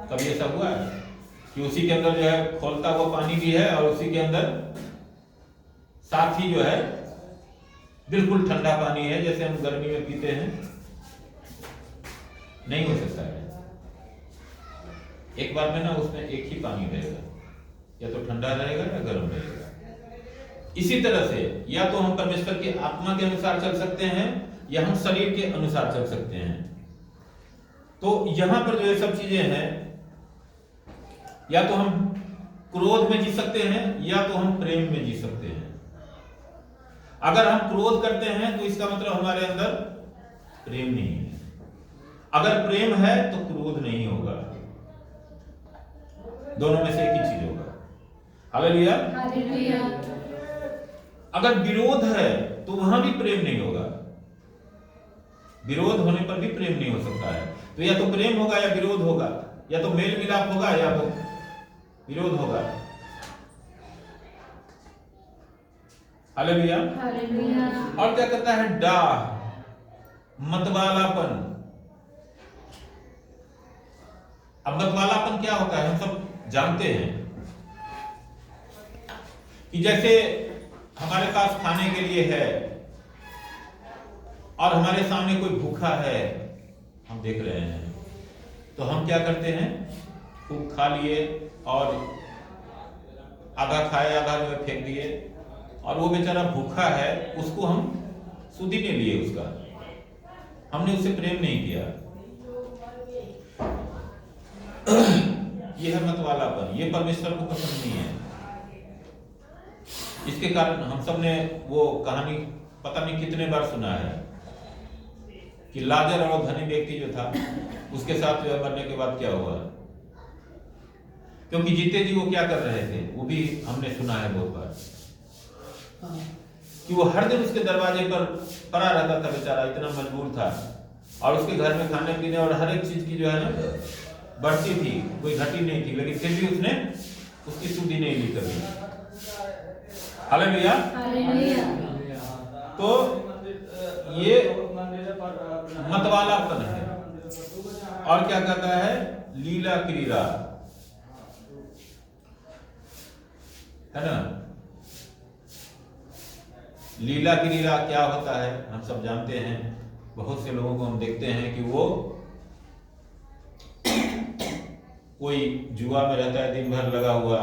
कभी ऐसा हुआ है कि उसी के अंदर जो है खौलता हुआ पानी भी है और उसी के अंदर साथ ही जो है बिल्कुल ठंडा पानी है, जैसे हम गर्मी में पीते हैं? नहीं हो सकता है। एक बार में ना उसमें एक ही पानी रहेगा, या तो ठंडा रहेगा या गर्म रहेगा। इसी तरह से या तो हम परमेश्वर की आत्मा के अनुसार चल सकते हैं या हम शरीर के अनुसार चल सकते हैं। तो यहां पर जो ये सब चीजें हैं, या तो हम क्रोध में जी सकते हैं या तो हम प्रेम में जी सकते हैं। अगर हम क्रोध करते हैं तो इसका मतलब हमारे अंदर प्रेम नहीं है। अगर प्रेम है तो क्रोध नहीं होगा, दोनों में से एक ही चीज होगा। हालेलुया। हालेलुया। अगर विरोध है तो वहां भी प्रेम नहीं होगा, विरोध होने पर भी प्रेम नहीं हो सकता है। तो या तो प्रेम होगा या विरोध होगा, या तो मेल मिलाप होगा या तो विरोध होगा। हालेलुया। हालेलुया। और क्या कहता है? डाह, मतवालापन। अब मतवालापन क्या होता है हम सब जानते हैं कि जैसे हमारे पास खाने के लिए है और हमारे सामने कोई भूखा है, हम देख रहे हैं, तो हम क्या करते हैं? खूब खा लिए और आधा खाए आधा जो है फेंक दिए, और वो बेचारा भूखा है, उसको हम सुधि नहीं लिए, उसका हमने उससे प्रेम नहीं किया। यह है मतवालापन, ये परमेश्वर को पसंद नहीं है। इसके कारण हम सब ने वो कहानी पता नहीं कितने बार सुना है कि लाजर और धनी व्यक्ति जो था उसके साथ जो है मरने के बाद क्या हुआ। क्योंकि जीते जी वो क्या कर रहे थे वो भी हमने सुना है बहुत बार, कि वो हर दिन उसके दरवाजे पर पड़ा रहता था बेचारा, इतना मजबूर था। और उसके घर में खाने पीने और हर एक चीज की जो है ना बढ़ती थी, कोई घटी नहीं थी, लेकिन फिर भी उसने उसकी सुधि नहीं ली कभी। हालेलुया। हालेलुया। तो ये मतवालापन है। और क्या कहता है, लीला क्रीड़ा, है ना। लीला क्रीड़ा क्या होता है हम सब जानते हैं। बहुत से लोगों को हम देखते हैं कि वो कोई जुआ में रहता है, दिन भर लगा हुआ।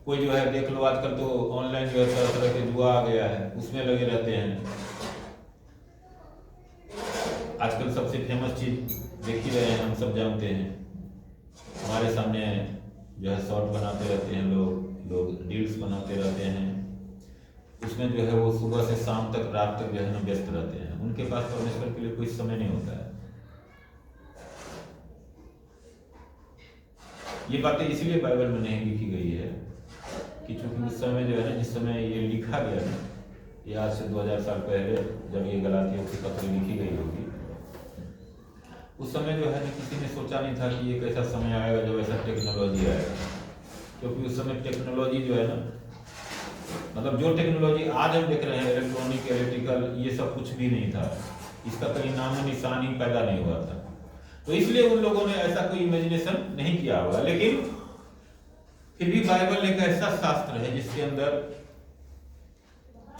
कोई जो है देख लो आजकल तो ऑनलाइन जो है तरह तरह के जुआ आ गया है, उसमें लगे रहते हैं। आजकल सबसे फेमस चीज देख ही रहे हैं, हम सब जानते हैं, हमारे सामने जो है शॉर्ट बनाते रहते हैं लोग रील्स बनाते रहते हैं। उसमें जो है वो सुबह से शाम तक, रात तक जो है ना व्यस्त रहते हैं। उनके पास परमेश्वर के लिए कोई समय नहीं होता है। ये बातें इसलिए बाइबल में नहीं लिखी गई है कि चूंकि उस समय जो है ना, जिस समय ये लिखा गया ना, ये आज से 2000 साल पहले जब ये गलातियों की पत्री लिखी गई होगी, उस समय जो है ना किसी ने सोचा नहीं था कि एक ऐसा समय आएगा जब ऐसा टेक्नोलॉजी आएगा। क्योंकि उस समय टेक्नोलॉजी जो है ना, मतलब जो टेक्नोलॉजी आज हम देख रहे हैं, इलेक्ट्रॉनिक, इलेक्ट्रिकल, ये सब कुछ भी नहीं था। इसका कहीं नामो निशान ही पैदा नहीं हुआ था। तो इसलिए उन लोगों ने ऐसा कोई इमेजिनेशन नहीं किया होगा। लेकिन फिर भी बाइबल एक ऐसा शास्त्र है जिसके अंदर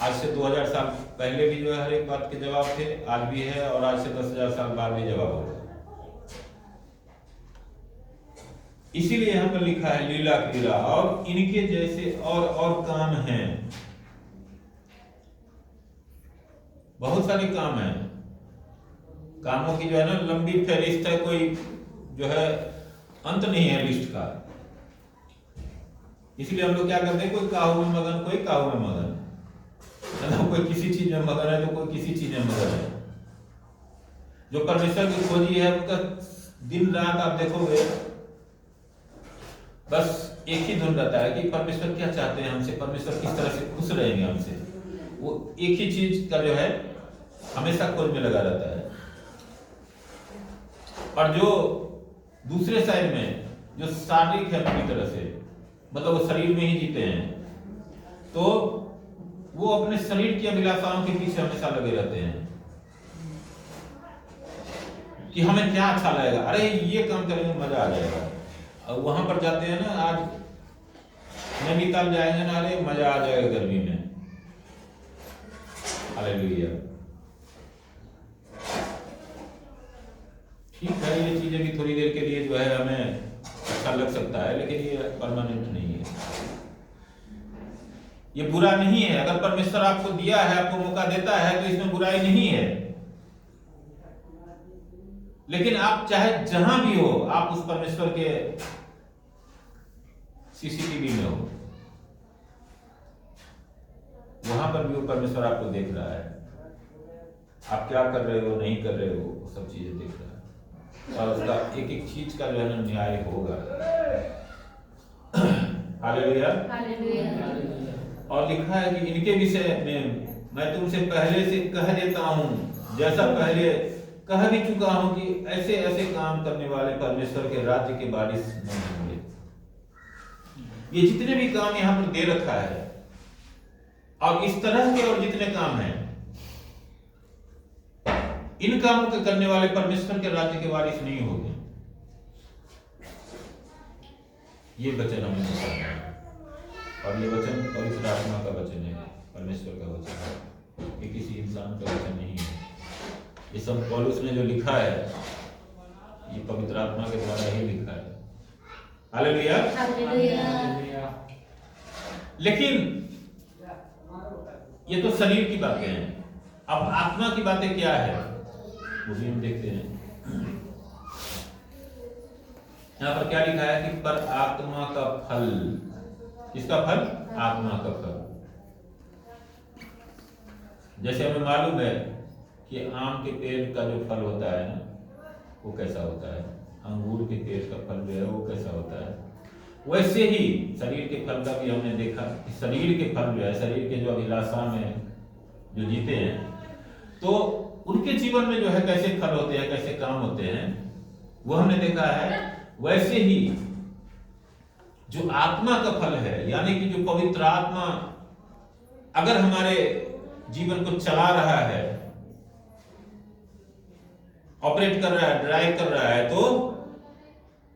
आज से 2000 साल पहले भी जो है हर एक बात के जवाब थे, आज भी है, और आज से 10,000 साल बाद भी जवाब होगा। इसीलिए यहाँ पर लिखा है लीला क्रीड़ा, और इनके जैसे और काम हैं। बहुत सारे काम हैं, कामों की जो है ना लंबी फहरिस्त है, कोई जो है अंत नहीं है लिस्ट का। इसलिए हम लोग क्या करते हैं, कोई काहू में मगन, कोई काहू में मगन, मतलब कोई किसी चीज में मगन है तो कोई किसी चीज में मगन है। जो परमेश्वर की खोजी है उनका दिन रात आप देखोगे बस एक ही धुन रहता है कि परमेश्वर क्या चाहते हैं हमसे, परमेश्वर किस तरह से खुश रहेंगे हमसे। वो एक ही चीज का जो है हमेशा खोज में लगा रहता है। और जो दूसरे साइड में जो शारीरिक है पूरी तरह से, मतलब वो शरीर में ही जीते हैं, तो वो अपने शरीर की अभिलाषाओं के पीछे हमेशा लगे रहते हैं कि हमें क्या अच्छा लगेगा, अरे ये काम करेंगे मजा आ जाएगा। और वहां पर जाते हैं ना, आज नैनीताल जाएंगे ना, अरे मजा आ जाएगा गर्मी में। हालेलुया। ठीक है, ये चीजें भी थोड़ी देर के लिए जो है हमें अच्छा लग सकता है, लेकिन ये परमानेंट नहीं है, ये बुरा नहीं है। अगर परमेश्वर आपको दिया है, आपको मौका देता है, तो इसमें बुराई नहीं है। लेकिन आप चाहे जहां भी हो, आप उस परमेश्वर के सीसीटीवी में हो, वहां पर भी वो परमेश्वर आपको देख रहा है। आप क्या कर रहे हो, नहीं कर रहे हो, वो सब चीजें देख रहा है, और उसका एक एक चीज का जो है ना न्याय होगा। हालेलुया। हालेलुया। और लिखा है कि इनके विषय में मैं तुमसे पहले से कह देता हूं, जैसा पहले कह भी चुका हूं, कि ऐसे ऐसे काम करने वाले परमेश्वर के राज्य के वारिस नहीं होंगे। ये जितने भी काम यहां पर दे रखा है, और इस तरह के और जितने काम हैं, इन कामों को करने वाले परमेश्वर के राज्य के वारिस नहीं होंगे। ये वचन हमें बताना है, और ये वचन पवित्र आत्मा का वचन है, परमेश्वर का वचन है, ये किसी इंसान का वचन नहीं है। ये सब पौलुस ने जो लिखा है, ये पवित्र आत्मा के द्वारा ही लिखा है। हालेलुया। हालेलुया। लेकिन ये तो शरीर की बातें हैं। अब आत्मा की बातें क्या है वो भी हम देखते हैं। यहाँ पर क्या लिखा है कि पर आत्मा का फल, किसका फल? आत्मा का फल। जैसे हमें मालूम है कि आम के पेड़ का जो फल होता है ना वो कैसा होता है, अंगूर के पेड़ का फल जो है वो कैसा होता है, वैसे ही शरीर के फल का भी हमने देखा कि शरीर के फल जो है, शरीर के जो अभिलाषा में जो जीते हैं तो उनके जीवन में जो है कैसे फल होते हैं, कैसे काम होते हैं, वो हमने देखा है। वैसे ही जो आत्मा का फल है, यानी कि जो पवित्र आत्मा अगर हमारे जीवन को चला रहा है, ऑपरेट कर रहा है, ड्राइव कर रहा है, तो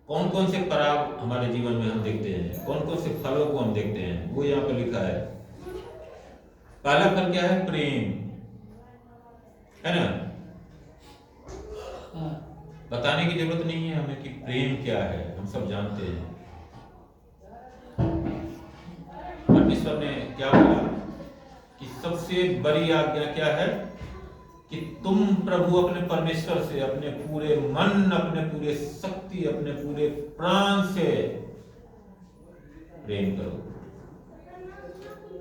कौन कौन से पराग हमारे जीवन में हम देखते हैं, कौन कौन से फलों को हम देखते हैं, वो यहाँ पर लिखा है। पहला फल क्या है? प्रेम, है ना? बताने की जरूरत नहीं है हमें कि प्रेम क्या है, हम सब जानते हैं। परमेश्वर ने क्या बोला कि सबसे बड़ी आज्ञा क्या है कि तुम प्रभु अपने परमेश्वर से अपने पूरे मन, अपने पूरे शक्ति, अपने पूरे प्राण से प्रेम करो।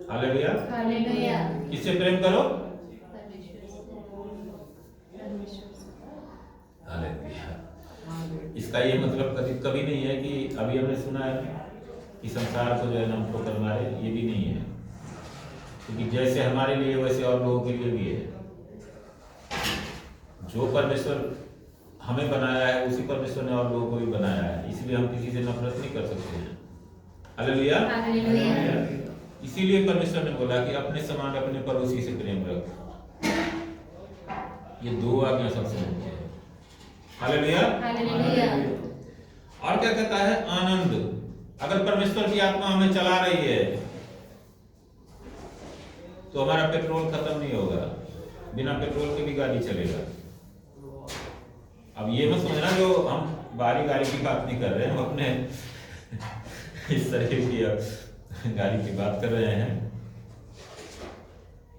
हालेलुया। हालेलुया। किससे प्रेम करो? हालेलुया। इसका ये मतलब कभी नहीं है कि अभी हमने सुना है कि संसार को जो है ना ठोकर मारे, ये भी नहीं है, क्योंकि जैसे हमारे लिए वैसे और लोगों के लिए भी है। जो परमेश्वर हमें बनाया है उसी परमेश्वर ने और लोगों को भी बनाया है, इसलिए हम किसी से नफरत नहीं कर सकते हैं। हालेलुया। हालेलुया। इसीलिए परमेश्वर ने बोला कि अपने समान अपने पड़ोसी से प्रेम रख। ये दो आज्ञा सबसे मुख्य है। हालेलुया। हालेलुया। और क्या कहता है? आनंद। अगर परमेश्वर की आत्मा हमें चला रही है तो हमारा पेट्रोल खत्म नहीं होगा, बिना पेट्रोल के भी गाड़ी चलेगा। अब ये मत समझना जो हम बाहरी गाड़ी की बात नहीं कर रहे हैं, हम अपने इस तरह की गाड़ी की बात कर रहे हैं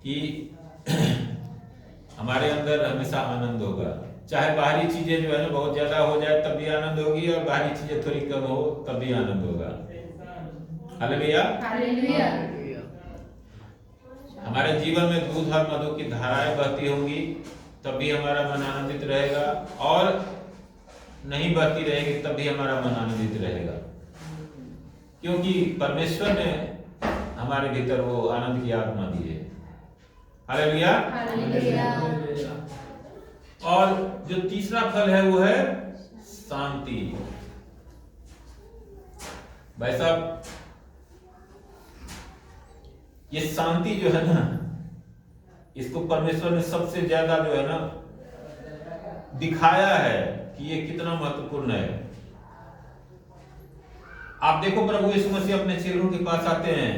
कि हमारे अंदर हमेशा आनंद होगा। चाहे बाहरी चीजें जो है ना बहुत ज्यादा हो जाए तब भी आनंद होगी, और बाहरी चीजें थोड़ी कम हो तब भी आनंद होगा। हालेलुया। हालेलुया। हमारे जीवन में दूध और मधु की धाराएं बहती होंगी तब भी हमारा मन आनंदित रहेगा, और नहीं बहती रहेगी तब भी हमारा मन आनंदित रहेगा, क्योंकि परमेश्वर ने हमारे भीतर वो आनंद की आत्मा दी है। हालेलुया। हालेलुया। और जो तीसरा फल है वो है शांति। भाई साहब, ये शांति जो है ना, इसको परमेश्वर ने सबसे ज्यादा जो है ना दिखाया है कि ये कितना महत्वपूर्ण है। आप देखो प्रभु यीशु मसीह अपने चेलों के पास आते हैं,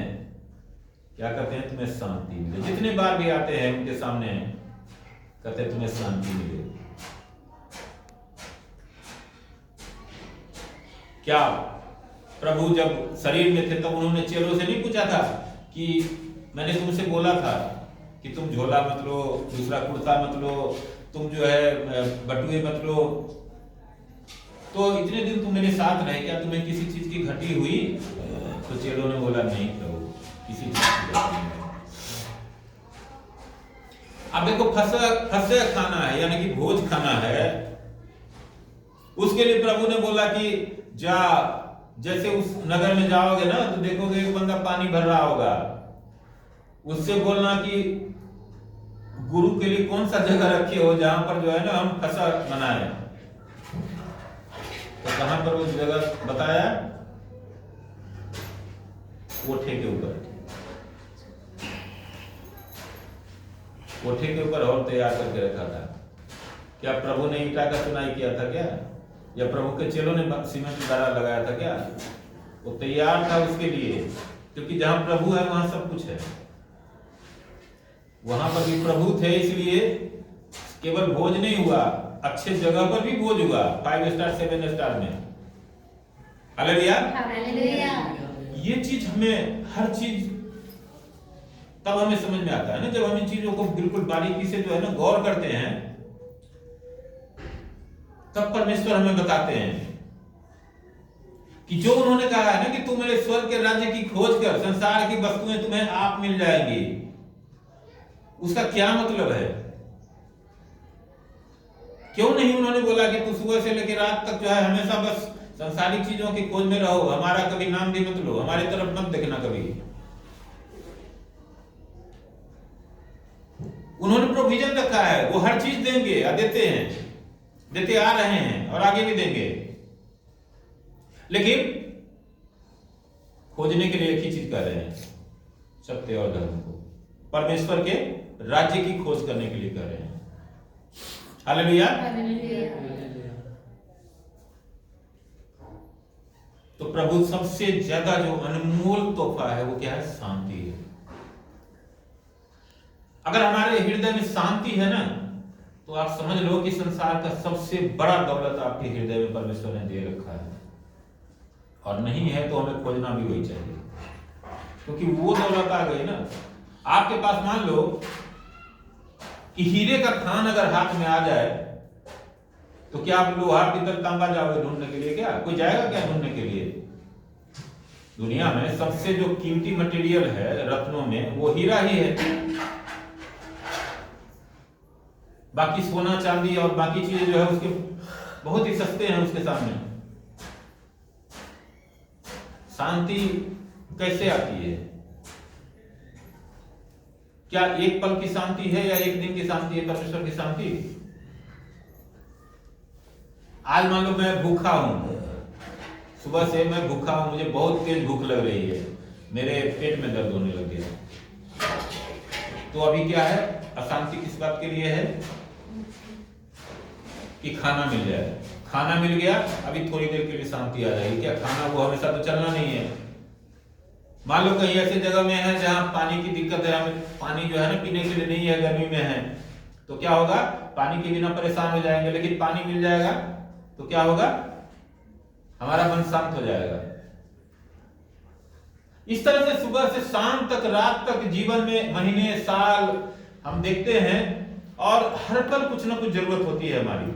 क्या कहते हैं? तुम्हें शांति मिले। जितने बार भी आते हैं उनके सामने कहते हैं तुम्हें शांति मिले। क्या प्रभु जब शरीर में थे तब उन्होंने चेलों से नहीं पूछा था कि मैंने तुमसे बोला था कि तुम झोला मत लो, दूसरा कुर्ता मत लो, तुम जो है बटुए मत लो, तो इतने दिन तुम मेरे साथ रहे, क्या तुम्हें किसी चीज की घटी हुई? तो चेलों ने बोला नहीं प्रभु, किसी चीज की घटी नहीं। अब देखो फंसे खाना है, यानी कि भोज खाना है, उसके लिए प्रभु ने बोला कि जा, जैसे उस नगर में जाओगे ना तो देखोगे एक बंदा पानी भर रहा होगा, उससे बोलना कि गुरु के लिए कौन सा जगह रखे हो जहां पर जो है ना हम फंसा बनाए। तो कहां पर वो जगह बताया? कोठे के ऊपर। कोठे के ऊपर और तैयार करके रखा था। क्या प्रभु ने ईटा का चुनाई किया था क्या? या प्रभु के चेलों ने सीमेंट का लगाया था क्या? वो तैयार था उसके लिए, क्योंकि जहां प्रभु है वहां सब कुछ है। वहां पर भी प्रभु थे, इसलिए केवल भोज नहीं हुआ, अच्छे जगह पर भी भोज हुआ, 5 स्टार 7 स्टार में। हालेलुया। हालेलुया। ये चीज हमें हर चीज तब हमें समझ में आता है ना, जब हम इन चीजों को बिल्कुल बारीकी से जो है ना गौर करते हैं, तब परमेश्वर हमें बताते हैं कि जो उन्होंने कहा है ना कि तुम मेरे स्वर्ग के राज्य की खोज कर, संसार की वस्तुएं तुम्हें आप मिल जाएंगी, उसका क्या मतलब है? क्यों नहीं उन्होंने बोला कि तू सुबह से लेकर रात तक जो है हमेशा बस सांसारिक चीजों की खोज में रहो, हमारा कभी नाम भी मत लो, हमारी तरफ मत देखना कभी। उन्होंने प्रोविजन रखा है, वो हर चीज देंगे या देते हैं, देते आ रहे हैं और आगे भी देंगे, लेकिन खोजने के लिए एक ही चीज कर रहे हैं, सत्य और धर्म को, परमेश्वर के राज्य की खोज करने के लिए कर रहे हैं। हालेलुया। तो प्रभु सबसे ज्यादा जो अनमोल तोहफा है वो क्या है? शांति है। अगर हमारे हृदय में शांति है ना, तो आप समझ लो कि संसार का सबसे बड़ा दौलत आपके हृदय में परमेश्वर ने दे रखा है, और नहीं है तो हमें खोजना भी वही चाहिए, क्योंकि वो दौलत आ गई ना आपके पास। मान लो कि हीरे का खान अगर हाथ में आ जाए, तो क्या आप लोहा पीतल तांबा जाओगे ढूंढने के लिए? क्या कोई जाएगा क्या ढूंढने के लिए? दुनिया में सबसे जो कीमती मटेरियल है रत्नों में, वो हीरा ही है। बाकी सोना चांदी और बाकी चीजें जो है उसके बहुत ही सस्ते हैं उसके सामने। शांति कैसे आती है? क्या एक पल की शांति है या एक दिन की शांति है परमेश्वर की शांति? आज मान लो मैं भूखा हूं, सुबह से मैं भूखा हूं, मुझे बहुत तेज भूख लग रही है, मेरे पेट में दर्द होने लग गया, तो अभी क्या है? अशांति किस बात के लिए है? कि खाना मिल जाए। खाना मिल गया, अभी थोड़ी देर के लिए शांति आ जाएगी। क्या खाना वो हमेशा तो चलना नहीं है। मान लो कहीं ऐसी जगह में है जहां पानी की दिक्कत है, हमें पानी जो है ना पीने के लिए नहीं है, गर्मी में है, तो क्या होगा? पानी के बिना परेशान हो जाएंगे, लेकिन पानी मिल जाएगा तो क्या होगा? हमारा मन शांत हो जाएगा। इस तरह से सुबह से शाम तक, रात तक जीवन में महीने साल हम देखते हैं, और हर पल कुछ ना कुछ जरूरत होती है हमारी।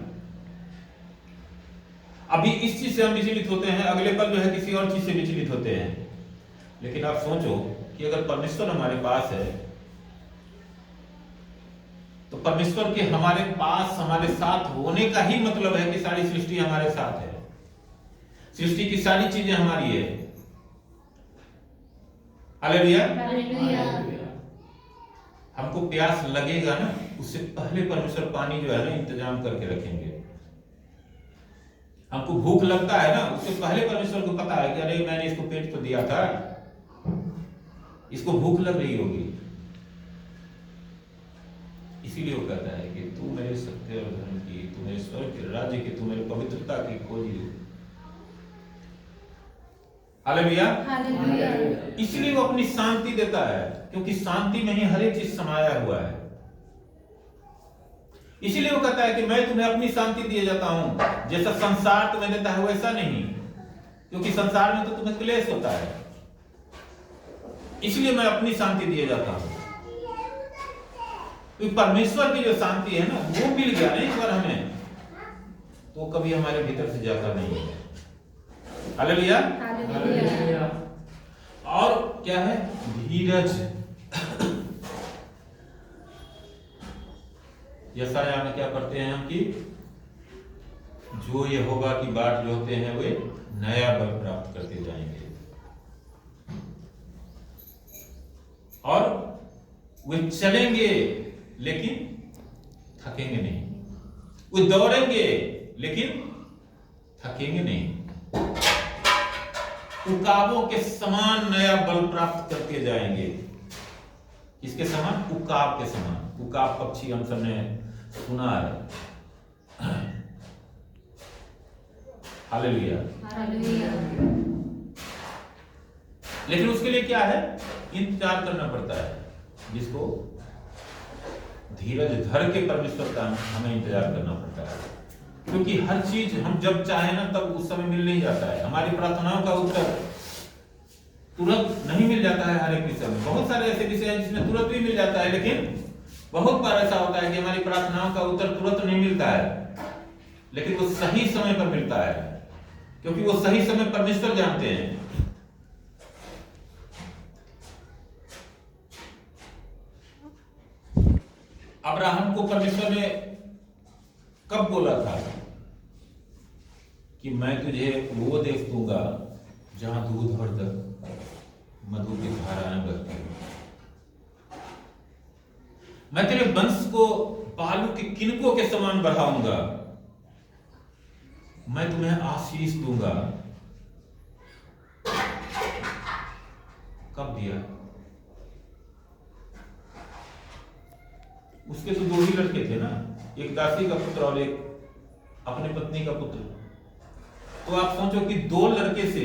अभी इस चीज से हम विचलित होते हैं, अगले पल जो है किसी और चीज से विचलित होते हैं। लेकिन आप सोचो कि अगर परमेश्वर हमारे पास है, तो परमेश्वर के हमारे पास, हमारे साथ होने का ही मतलब है कि सारी सृष्टि हमारे साथ है, सृष्टि की सारी चीजें हमारी है। हालेलुया। हमको प्यास लगेगा ना, उससे पहले परमेश्वर पानी जो है ना इंतजाम करके रखेंगे। हमको भूख लगता है ना, उससे पहले परमेश्वर को पता है कि अरे मैंने इसको पेट तो दिया था, इसको भूख लग रही होगी, इसीलिए वो कहता है कि तू मेरे सत्य और धर्म की, तू मेरे स्वर्ग के राज्य की, तू मेरे पवित्रता की खोजी हो। हालेलुया। इसलिए वो अपनी शांति देता है, क्योंकि शांति में ही हर एक चीज समाया हुआ है। इसीलिए वो कहता है कि मैं तुम्हें अपनी शांति दिए जाता हूं, जैसा संसार तुम्हें देता है वैसा नहीं, क्योंकि संसार में तो तुम्हें क्लेश होता है, इसलिए मैं अपनी शांति दिए जाता हूं। क्योंकि परमेश्वर की जो शांति है ना, वो मिल गया ना एक बार हमें, तो कभी हमारे भीतर से जाता नहीं है। हालेलुया। और क्या है? धीरज। यशायाह में क्या पढ़ते हैं हम कि जो यहोवा की बाट जो होते हैं वे नया बल प्राप्त करते जाएंगे, और वे चलेंगे लेकिन थकेंगे नहीं, वे दौड़ेंगे लेकिन थकेंगे नहीं, उकाबों के समान नया बल प्राप्त करते जाएंगे। किसके समान? उकाब के समान। उकाब पक्षी हम सबने सुना है। हालेलुया। लेकिन उसके लिए क्या है? इंतजार करना पड़ता है, जिसको धीरज धर के परमेश्वर का हमें इंतजार करना पड़ता है, क्योंकि हर चीज हम जब चाहे ना तब उस समय मिल नहीं जाता है। हमारी प्रार्थनाओं का उत्तर तुरंत नहीं मिल जाता है। हर एक विषय में बहुत सारे ऐसे विषय हैं जिसमें तुरंत भी मिल जाता है, लेकिन बहुत बार ऐसा होता है कि हमारी प्रार्थनाओं का उत्तर तुरंत नहीं मिलता है, लेकिन वो सही समय पर मिलता है, क्योंकि वो सही समय परमेश्वर जानते हैं। अब्राहम को परमेश्वर ने कब बोला था कि मैं तुझे वो देश दूंगा जहां दूध और मधु की धाराएं बहती हैं, मैं तेरे वंश को बालू के किनकों के समान बढ़ाऊंगा, मैं तुम्हें आशीष दूंगा। कब दिया? उसके तो 2 ही लड़के थे ना, एक दासी का पुत्र और एक अपनी पत्नी का पुत्र। तो आप सोचो कि 2 लड़के से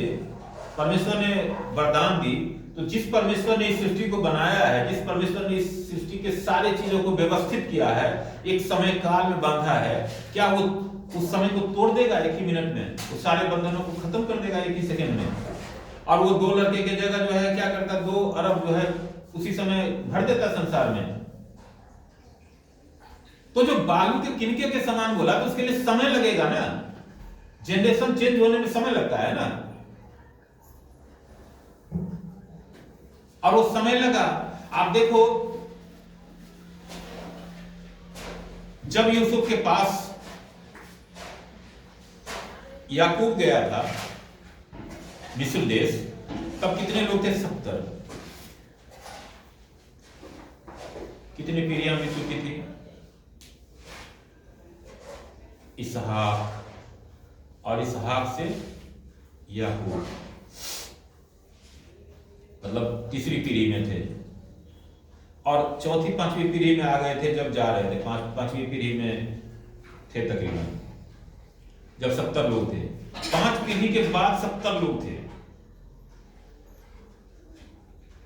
परमेश्वर ने वरदान दी, तो जिस परमेश्वर ने इस सृष्टि को बनाया है, जिस परमेश्वर ने इस सृष्टि के सारे चीजों को व्यवस्थित किया है, एक समय काल में बांधा है, क्या वो उस समय को तोड़ देगा 1 ही मिनट में? उस सारे बंधनों को खत्म कर देगा 1 ही सेकंड में? और वो 2 लड़के की जगह जो है क्या करता, 2 अरब जो है उसी समय भर देता संसार में। तो जो बालू के किनके के समान बोला, तो उसके लिए समय लगेगा ना, जनरेशन चेंज होने में समय लगता है ना, और वो समय लगा। आप देखो, जब यूसुफ के पास याकूब गया था मिस्र देश, तब कितने लोग थे? 70। कितनी पीढ़ियां बीत चुकी थी? इसहाक, और इसहाक से याकूब, मतलब तीसरी पीढ़ी में थे, और चौथी 5वीं पीढ़ी में आ गए थे जब जा रहे थे। 5वीं पीढ़ी में थे तकरीबन, जब 70 लोग थे। 5 पीढ़ी के बाद 70 लोग थे,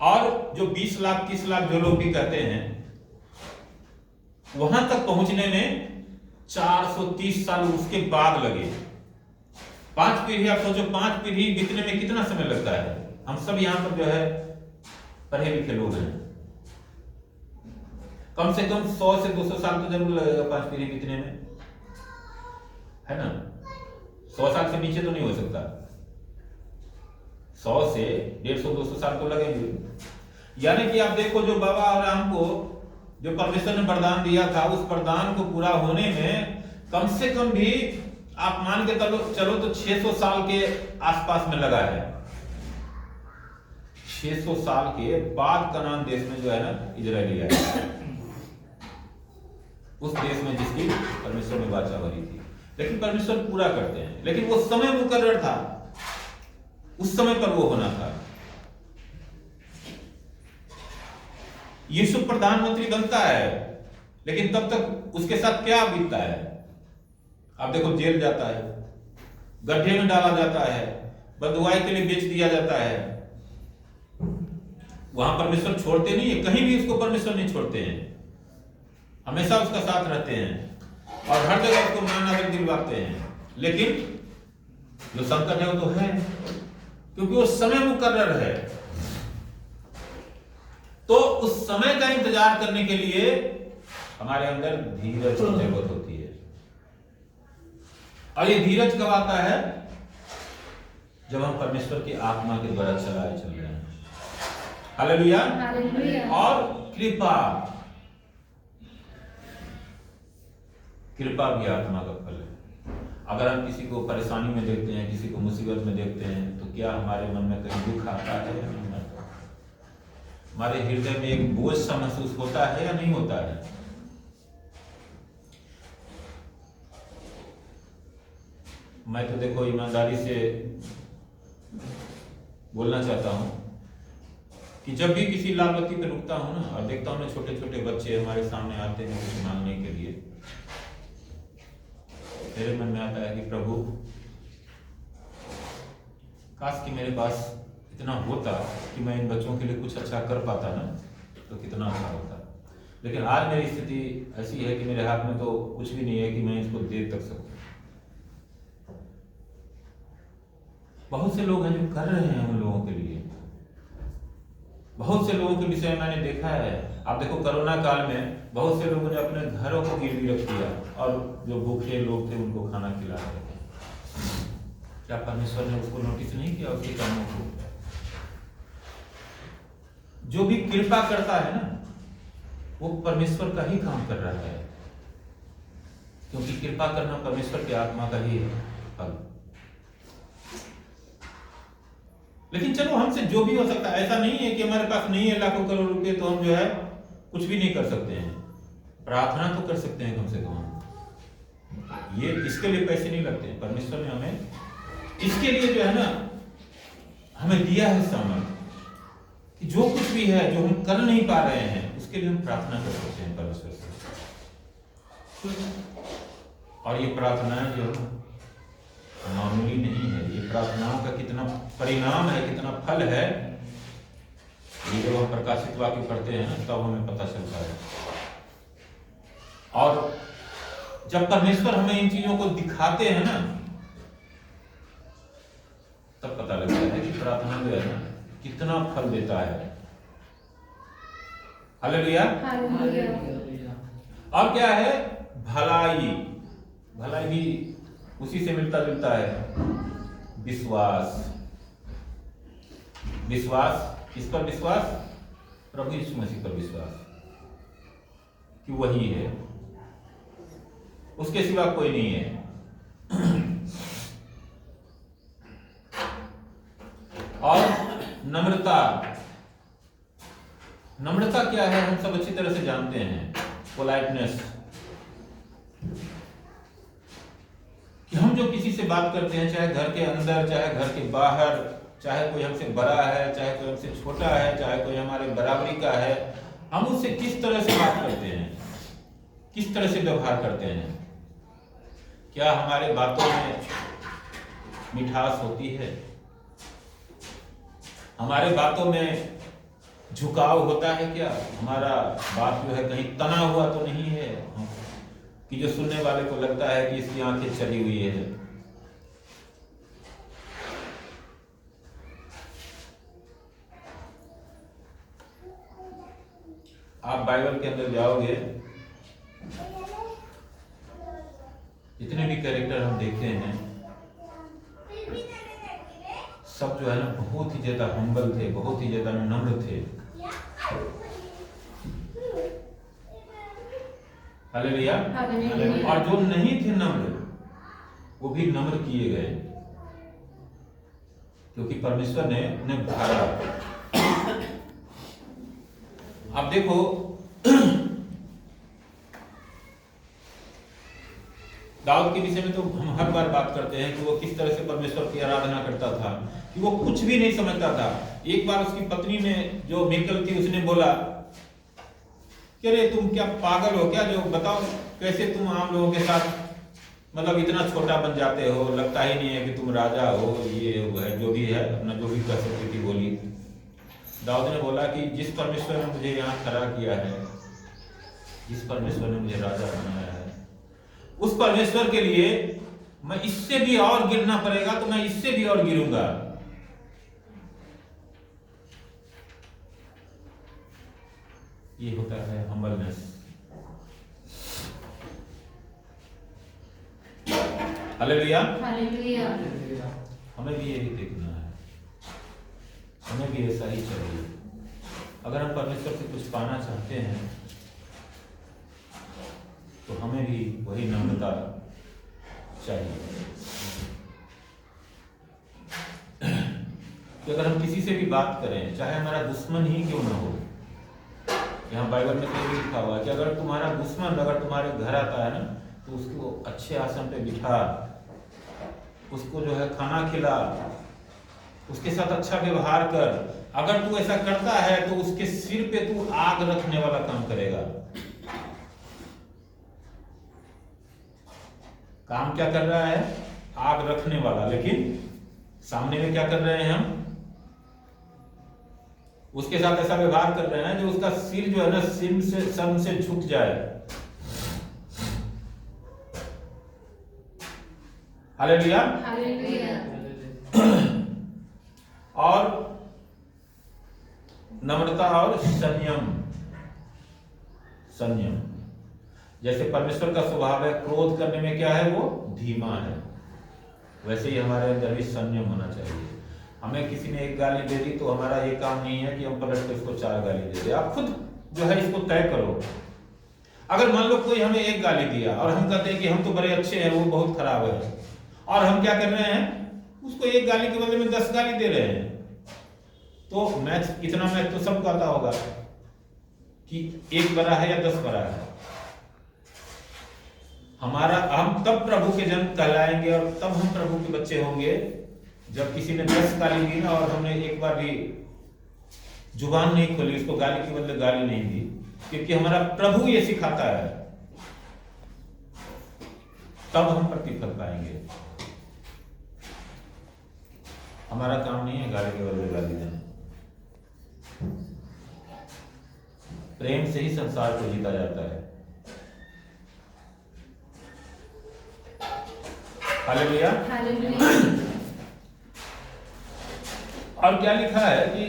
और जो 20 लाख 30 लाख जो लोग भी कहते हैं, वहां तक पहुंचने में 430 साल उसके बाद लगे। 5 पीढ़ी, आप सोचो 5 पीढ़ी बीतने में कितना समय लगता है। हम सब यहां पर जो है पढ़े लिखे लोग हैं, कम से कम 100 से 200 साल तो जरूर लगेगा 5 पीढ़ी बीतने में, है ना? 100 साल से नीचे तो नहीं हो सकता, 100 से 150-200 साल तो लगेंगे। यानी कि आप देखो, जो बाबा अब्राहम को जो परमेश्वर ने वरदान दिया था, उस वरदान को पूरा होने में कम से कम भी आप मान के चलो तो 600 साल के आसपास में लगा है। 600 साल के बाद कनान देश में जो है ना इजराइली आया, उस देश में जिसकी परमेश्वर ने वाचा भरी थी। लेकिन परमेश्वर पूरा करते हैं, लेकिन वो समय मुकर्रर था, उस समय पर वो होना था। यीशु प्रधानमंत्री बनता है, लेकिन तब तक उसके साथ क्या बीतता है? आप देखो, जेल जाता है, गड्ढे में डाला जाता है, बदुआई के लिए बेच दिया जाता है। वहां परमेश्वर छोड़ते नहीं है, कहीं भी उसको परमेश्वर नहीं छोड़ते हैं, हमेशा उसका साथ रहते हैं, और हर जगह उसको मान आदर दिलवाते हैं। लेकिन जो संकट है वो तो है, क्योंकि वो समय मुकर्रर है। तो उस समय का इंतजार करने के लिए हमारे अंदर धीरज की जरूरत होती है, और ये धीरज कब आता है? जब हम परमेश्वर की आत्मा के द्वारा चलाए चल रहे हैं। हालेलुया। और कृपा भी आत्मा का फल है। अगर हम किसी को परेशानी में देखते हैं, किसी को मुसीबत में देखते हैं, तो क्या हमारे मन में कहीं दुख आता है या नहीं आता? हमारे हृदय में एक बोझ सा महसूस होता है या नहीं होता है? मैं तो देखो ईमानदारी से बोलना चाहता हूं कि जब भी किसी लाल बत्ती पे रुकता हूं ना, और देखता हूं ना छोटे छोटे बच्चे हमारे सामने आते हैं कुछ मांगने के लिए, मेरे मन में आता है कि प्रभु, काश कि मेरे पास इतना होता कि मैं इन बच्चों के लिए कुछ अच्छा कर पाता ना, तो कितना अच्छा होता। लेकिन आज मेरी स्थिति ऐसी है कि मेरे हाथ में तो कुछ भी नहीं है कि मैं इसको दे तक सकूं। बहुत से लोग हैं जो कर रहे हैं उन लोगों के लिए, बहुत से लोगों के विषय में मैंने देखा है। आप देखो कोरोना काल में बहुत से लोगों ने अपने घरों को गिरवी रख दिया और जो भूखे लोग थे उनको खाना खिला रहे थे। क्या परमेश्वर ने उसको नोटिस नहीं किया, उसके कामों को? जो भी कृपा करता है ना, वो परमेश्वर का ही काम कर रहा है, क्योंकि कृपा करना परमेश्वर की आत्मा का ही फल। लेकिन चलो, हमसे जो भी हो सकता है, ऐसा नहीं है कि हमारे पास नहीं है लाखों करोड़ रुपए तो हम जो है कुछ भी नहीं कर सकते हैं। प्रार्थना तो कर सकते हैं कम से कम। ये इसके लिए पैसे नहीं लगते हैं। परमेश्वर ने हमें इसके लिए जो है ना हमें दिया है सामर्थ्य कि जो कुछ भी है जो हम कर नहीं पा रहे हैं उसके लिए हम प्रार्थना कर सकते हैं परमेश्वर से। और ये प्रार्थनाएं जो मामूली नहीं है, ये प्रार्थनाओं का कितना परिणाम है, कितना फल है, ये जब हम प्रकाशित वाक्य पढ़ते हैं ना तब हमें पता चलता है। और जब परमेश्वर हमें इन चीजों को दिखाते हैं ना तब पता लगता है कि प्रार्थना जो है ना कितना फल देता है। हालेलुया। और क्या है? भलाई। भलाई भी उसी से मिलता जुलता है। विश्वास। विश्वास किस पर? विश्वास प्रभु यीशु मसीह पर विश्वास कि वही है, उसके सिवा कोई नहीं है। और नम्रता। नम्रता क्या है हम सब अच्छी तरह से जानते हैं। पोलाइटनेस, कि हम जो किसी से बात करते हैं, चाहे घर के अंदर चाहे घर के बाहर, चाहे कोई हमसे बड़ा है चाहे कोई हमसे छोटा है, चाहे कोई हमारे बराबरी का है, हम उससे किस तरह से बात करते हैं, किस तरह से व्यवहार करते हैं। क्या हमारे बातों में मिठास होती है? हमारे बातों में झुकाव होता है क्या? हमारा बात जो है कहीं तना हुआ तो नहीं है कि जो सुनने वाले को लगता है कि इसकी आंखें चली हुई है? आप बाइबल के अंदर जाओगे, जितने भी कैरेक्टर हम देखते हैं सब जो है ना बहुत ही ज्यादा हम्बल थे, बहुत ही ज्यादा नम्र थे। हालेलुया। और जो नहीं थे नम्र वो भी नम्र किए गए, क्योंकि परमेश्वर ने उन्हें उठाया। आप देखो दाऊद के विषय में तो हम हर बार बात करते हैं कि वो किस तरह से परमेश्वर की आराधना करता था, कि वो कुछ भी नहीं समझता था। एक बार उसकी पत्नी ने जो मिकल थी उसने बोला कि अरे तुम क्या पागल हो क्या, जो बताओ कैसे तुम आम लोगों के साथ मतलब इतना छोटा बन जाते हो, लगता ही नहीं है कि तुम राजा हो, ये है जो भी है अपना जो भी कह सकती थी बोली। दाऊद ने बोला कि जिस परमेश्वर ने मुझे यहाँ खड़ा किया है, जिस परमेश्वर ने मुझे राजा बनाया है, उस परमेश्वर के लिए मैं इससे भी और गिरना पड़ेगा तो मैं इससे भी और गिरूंगा। ये होता है हम्बलनेस। हालेलुया। हालेलुया। हमें भी यही देखना है, हमें भी ऐसा ही चाहिए। अगर हम परमेश्वर से कुछ पाना चाहते हैं तो हमें भी वही नम्रता चाहिए। कि अगर हम किसी से भी बात करें, चाहे हमारा दुश्मन ही क्यों ना हो, यहाँ बाइबल में तो लिखा हुआ है कि अगर तुम्हारा दुश्मन अगर तुम्हारे घर आता है ना तो उसको अच्छे आसन पे बिठा, उसको जो है खाना खिला, उसके साथ अच्छा व्यवहार कर। अगर तू ऐसा करता है तो उसके सिर पे तू आग रखने वाला काम करेगा। काम क्या कर रहा है? आग रखने वाला। लेकिन सामने में क्या कर रहे हैं हम? उसके साथ ऐसा व्यवहार कर रहे हैं जो उसका सिर जो है ना सम से झुक जाए। हालेलुया। हालेलुया। और नम्रता और संयम। संयम, जैसे परमेश्वर का स्वभाव है क्रोध करने में क्या है, वो धीमा है, वैसे ही हमारे अंदर भी संयम होना चाहिए। हमें किसी ने एक गाली दे दी तो हमारा ये काम नहीं है कि हम पलट के उसको 4 गाली दे दे। आप खुद जो है इसको तय करो। अगर मान लो कोई हमें एक गाली दिया और हम कहते हैं कि हम तो बड़े अच्छे हैं, वो बहुत खराब है, और हम क्या कर रहे हैं, उसको एक गाली के बदले में 10 गाली दे रहे हैं, तो मैथ, इतना मैथ तो सबको आता होगा कि 1 बड़ा है या 10 बड़ा है। हम तब प्रभु के जन कहलाएंगे और तब हम प्रभु के बच्चे होंगे जब किसी ने 10 गाली दी ना और हमने एक बार भी जुबान नहीं खोली, उसको गाली के बदले गाली नहीं दी, क्योंकि हमारा प्रभु ये सिखाता है, तब हम प्रतिफल पाएंगे। हमारा काम नहीं है गाली के बदले गाली देना। प्रेम से ही संसार को जीता जाता है। हालेलुया। हालेलुया। और क्या लिखा है कि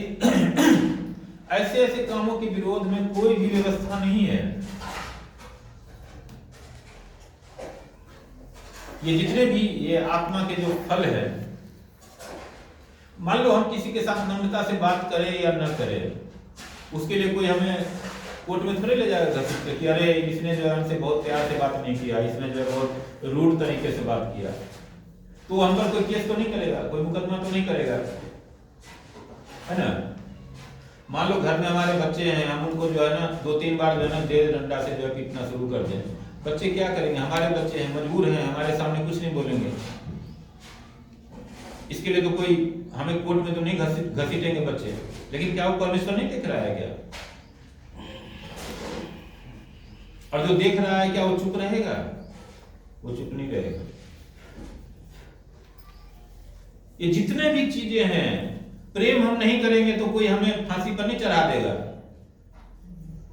ऐसे ऐसे कामों के विरोध में कोई भी व्यवस्था नहीं है। ये जितने भी ये आत्मा के जो फल है, मान लो हम किसी के साथ नम्रता से बात करें या न करें, उसके लिए कोई हमें कोर्ट में थोड़े ले जाएगा कि अरे इसने जो है हमसे बहुत प्यार से बात नहीं किया, इसने जो है बहुत रूड तरीके से बात किया, तो हम पर कोई केस तो नहीं करेगा, कोई मुकदमा तो नहीं करेगा, है ना। मान लो घर में हमारे बच्चे हैं, हम उनको जो है ना 2-3 बार जो है ना तेज डंडा से जो है पीटना शुरू कर दें, बच्चे क्या करेंगे, हमारे बच्चे हैं, मजबूर हैं, हमारे सामने कुछ नहीं बोलेंगे। इसके लिए तो कोई हमें कोर्ट में तो नहीं घसीटेंगे बच्चे, लेकिन क्या वो परमेश्वर नहीं देख रहा है क्या? और जो देख रहा है क्या वो चुप रहेगा? वो चुप नहीं रहेगा। ये जितने भी चीजें हैं, प्रेम हम नहीं करेंगे तो कोई हमें फांसी पर नहीं चढ़ा देगा।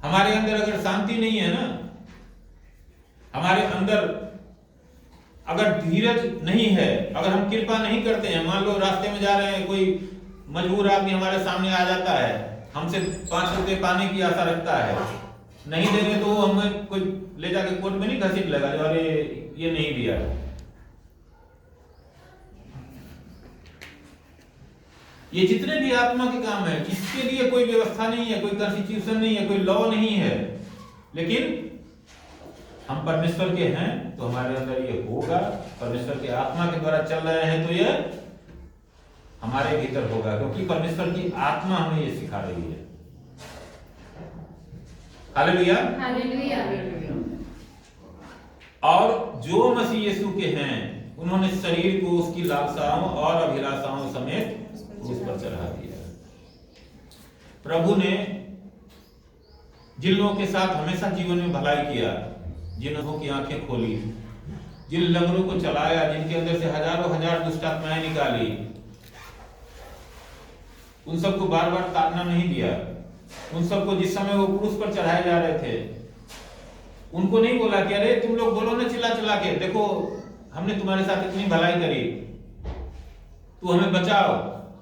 हमारे अंदर अगर शांति नहीं है ना, हमारे अंदर अगर धीरज नहीं है, अगर हम कृपा नहीं करते हैं, मान लो रास्ते में जा रहे हैं, कोई मजबूर आदमी हमारे सामने आ जाता है, हमसे 5 रुपए पाने की आशा रखता है, नहीं देंगे तो हमें कोई ले जाके कोर्ट में नहीं घसीट लगा, अरे ये नहीं दिया। ये जितने भी आत्मा के काम है, इसके लिए कोई व्यवस्था नहीं है, कोई कॉन्स्टिट्यूशन नहीं है, कोई लॉ नहीं है, लेकिन हम परमेश्वर के हैं तो हमारे अंदर ये होगा। परमेश्वर के आत्मा के द्वारा चल रहे हैं तो ये हमारे भीतर होगा, क्योंकि परमेश्वर की आत्मा हमें ये सिखा रही है। हालेलुया। हालेलुया। और जो मसीह यीशु के हैं, उन्होंने शरीर को उसकी लालसाओं और अभिलाषाओं समेत क्रूस पर चढ़ा दिया। प्रभु ने जिन लोगों के साथ हमेशा जीवन में भलाई किया, जिन लोगों की आंखें खोली, जिन लंगड़ों को चलाया, जिनके अंदर से हजारों हजार दुष्ट आत्माएं निकाली, उन सबको बार बार ताड़ना नहीं दिया। उन सबको जिस समय वो क्रूस पर चढ़ाए जा रहे थे, उनको नहीं बोला कि अरे तुम लोग बोलो ना चिल्ला चिल्ला के, देखो हमने तुम्हारे साथ इतनी भलाई करी, तू हमें बचाओ,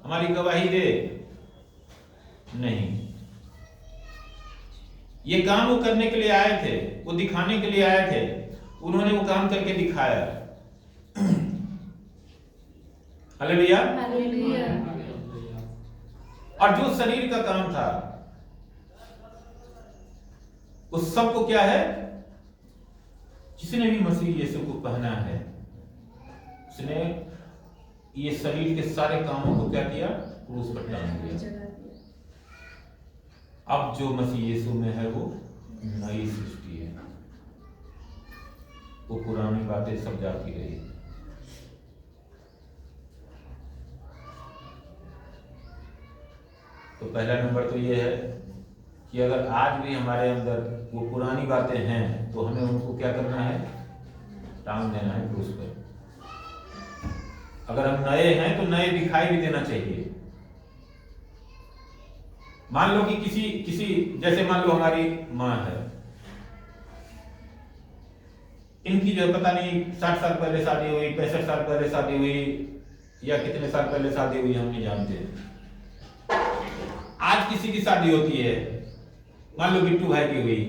हमारी गवाही दे। नहीं, ये काम वो करने के लिए आए थे, वो दिखाने के लिए आए थे, उन्होंने वो काम करके दिखाया। हालेलुया। हालेलुया। और जो शरीर का काम था, उस सब को क्या है, जिसने भी मसीह यीशु को पहना है, उसने ये शरीर के सारे कामों को क्या किया, क्रूस पर टांग दिया। अब जो मसीह यीशु में है वो नई सृष्टि है, वो पुरानी बातें सब जाती रही। तो पहला नंबर तो ये है कि अगर आज भी हमारे अंदर वो पुरानी बातें हैं तो हमें उनको क्या करना है, टांग देना है क्रूस पर। अगर हम नए हैं तो नए दिखाई भी देना चाहिए। मान लो कि किसी जैसे मान लो हमारी माँ है, इनकी जो पता नहीं 60 साल पहले शादी हुई, 65 साल पहले शादी हुई, या कितने साल पहले शादी हुई हम नहीं जानते। आज किसी की शादी होती है, मान लो बिट्टू भाई की हुई,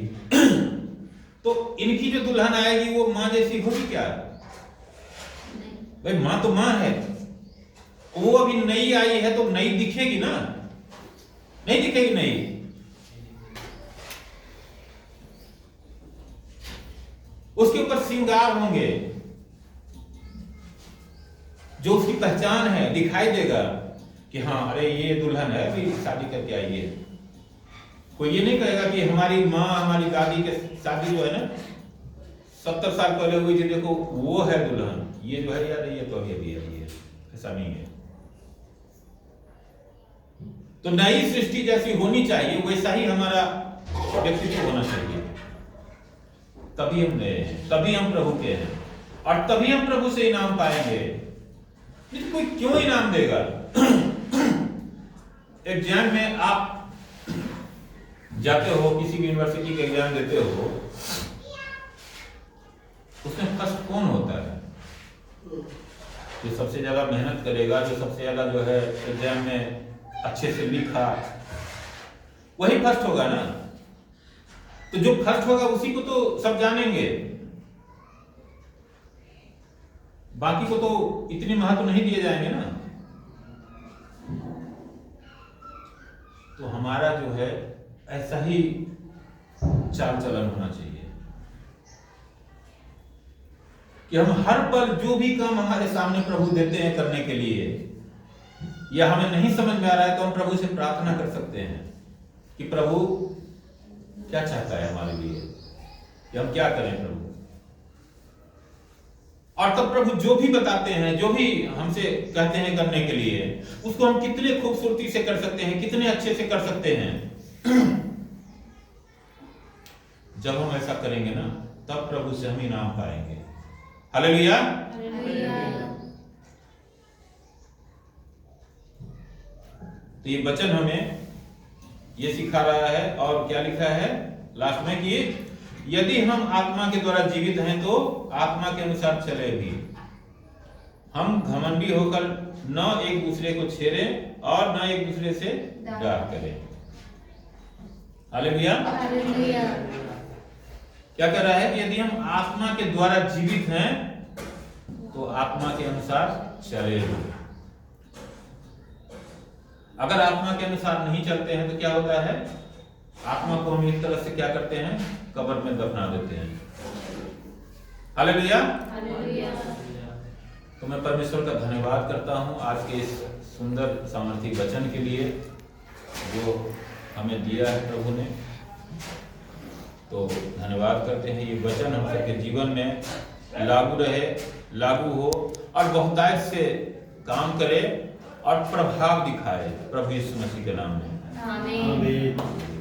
तो इनकी जो दुल्हन आएगी वो माँ जैसी होगी क्या? भाई माँ तो माँ है, वो अभी नई आई है तो नई दिखेगी ना, नहीं दिखेगी नई। उसके ऊपर श्रृंगार होंगे, जो उसकी पहचान है, दिखाई देगा कि हाँ अरे ये दुल्हन है, अभी शादी करके आई है। कोई ये नहीं कहेगा कि हमारी माँ हमारी दादी के शादी जो है ना 70 साल पहले हुई थी, देखो वो है दुल्हन, ये जो है यार ये तो अभी अभी आई है, ऐसा नहीं है। तो नई सृष्टि जैसी होनी चाहिए, वैसा ही हमारा व्यक्तित्व होना चाहिए, तभी हम नए हैं, तभी हम प्रभु के हैं, और तभी हम प्रभु से इनाम पाएंगे। नहीं कोई क्यों इनाम देगा? एग्जाम में आप जाते हो, किसी भी यूनिवर्सिटी के एग्जाम देते हो, उसमें फर्स्ट कौन होता है? जो सबसे ज्यादा मेहनत करेगा, जो सबसे ज्यादा जो है एग्जाम में अच्छे से लिखा, वही फर्स्ट होगा ना। तो जो फर्स्ट होगा उसी को तो सब जानेंगे, बाकी को तो इतनी महत्व नहीं दिए जाएंगे ना। तो हमारा जो है ऐसा ही चाल चलन होना चाहिए कि हम हर पल जो भी काम हमारे सामने प्रभु देते हैं करने के लिए, या हमें नहीं समझ में आ रहा है तो हम प्रभु से प्रार्थना कर सकते हैं कि प्रभु क्या चाहता है हमारे लिए, कि हम क्या करें प्रभु। और तब प्रभु जो भी बताते हैं, जो भी हमसे कहते हैं करने के लिए, उसको हम कितने खूबसूरती से कर सकते हैं, कितने अच्छे से कर सकते हैं। जब हम ऐसा करेंगे ना, तब प्रभु से हम इनाम पाएंगे। हालेलुया। तो ये वचन हमें ये सिखा रहा है, और क्या लिखा है लास्ट में कि यदि हम आत्मा के द्वारा जीवित हैं तो आत्मा के अनुसार चले भी। हम घमंडी होकर न एक दूसरे को छेड़ें और न एक दूसरे से डर करें। हालेलुया। क्या कर रहा है कि यदि हम आत्मा के द्वारा जीवित हैं तो आत्मा के अनुसार चले भी। अगर आत्मा के अनुसार नहीं चलते हैं तो क्या होता है? आत्मा को हम एक तरह से क्या करते हैं? कब्र में दफना देते हैं। हालेलुया। तो मैं परमेश्वर का धन्यवाद करता हूं आज के इस सुंदर सामर्थी वचन के लिए जो हमें दिया है प्रभु ने। तो धन्यवाद करते हैं, ये वचन हम सबके जीवन में लागू रहे, लागू हो और बहुतायत से काम करे और प्रभाव दिखाए, प्रभु यीशु मसीह के नाम में। आमीन।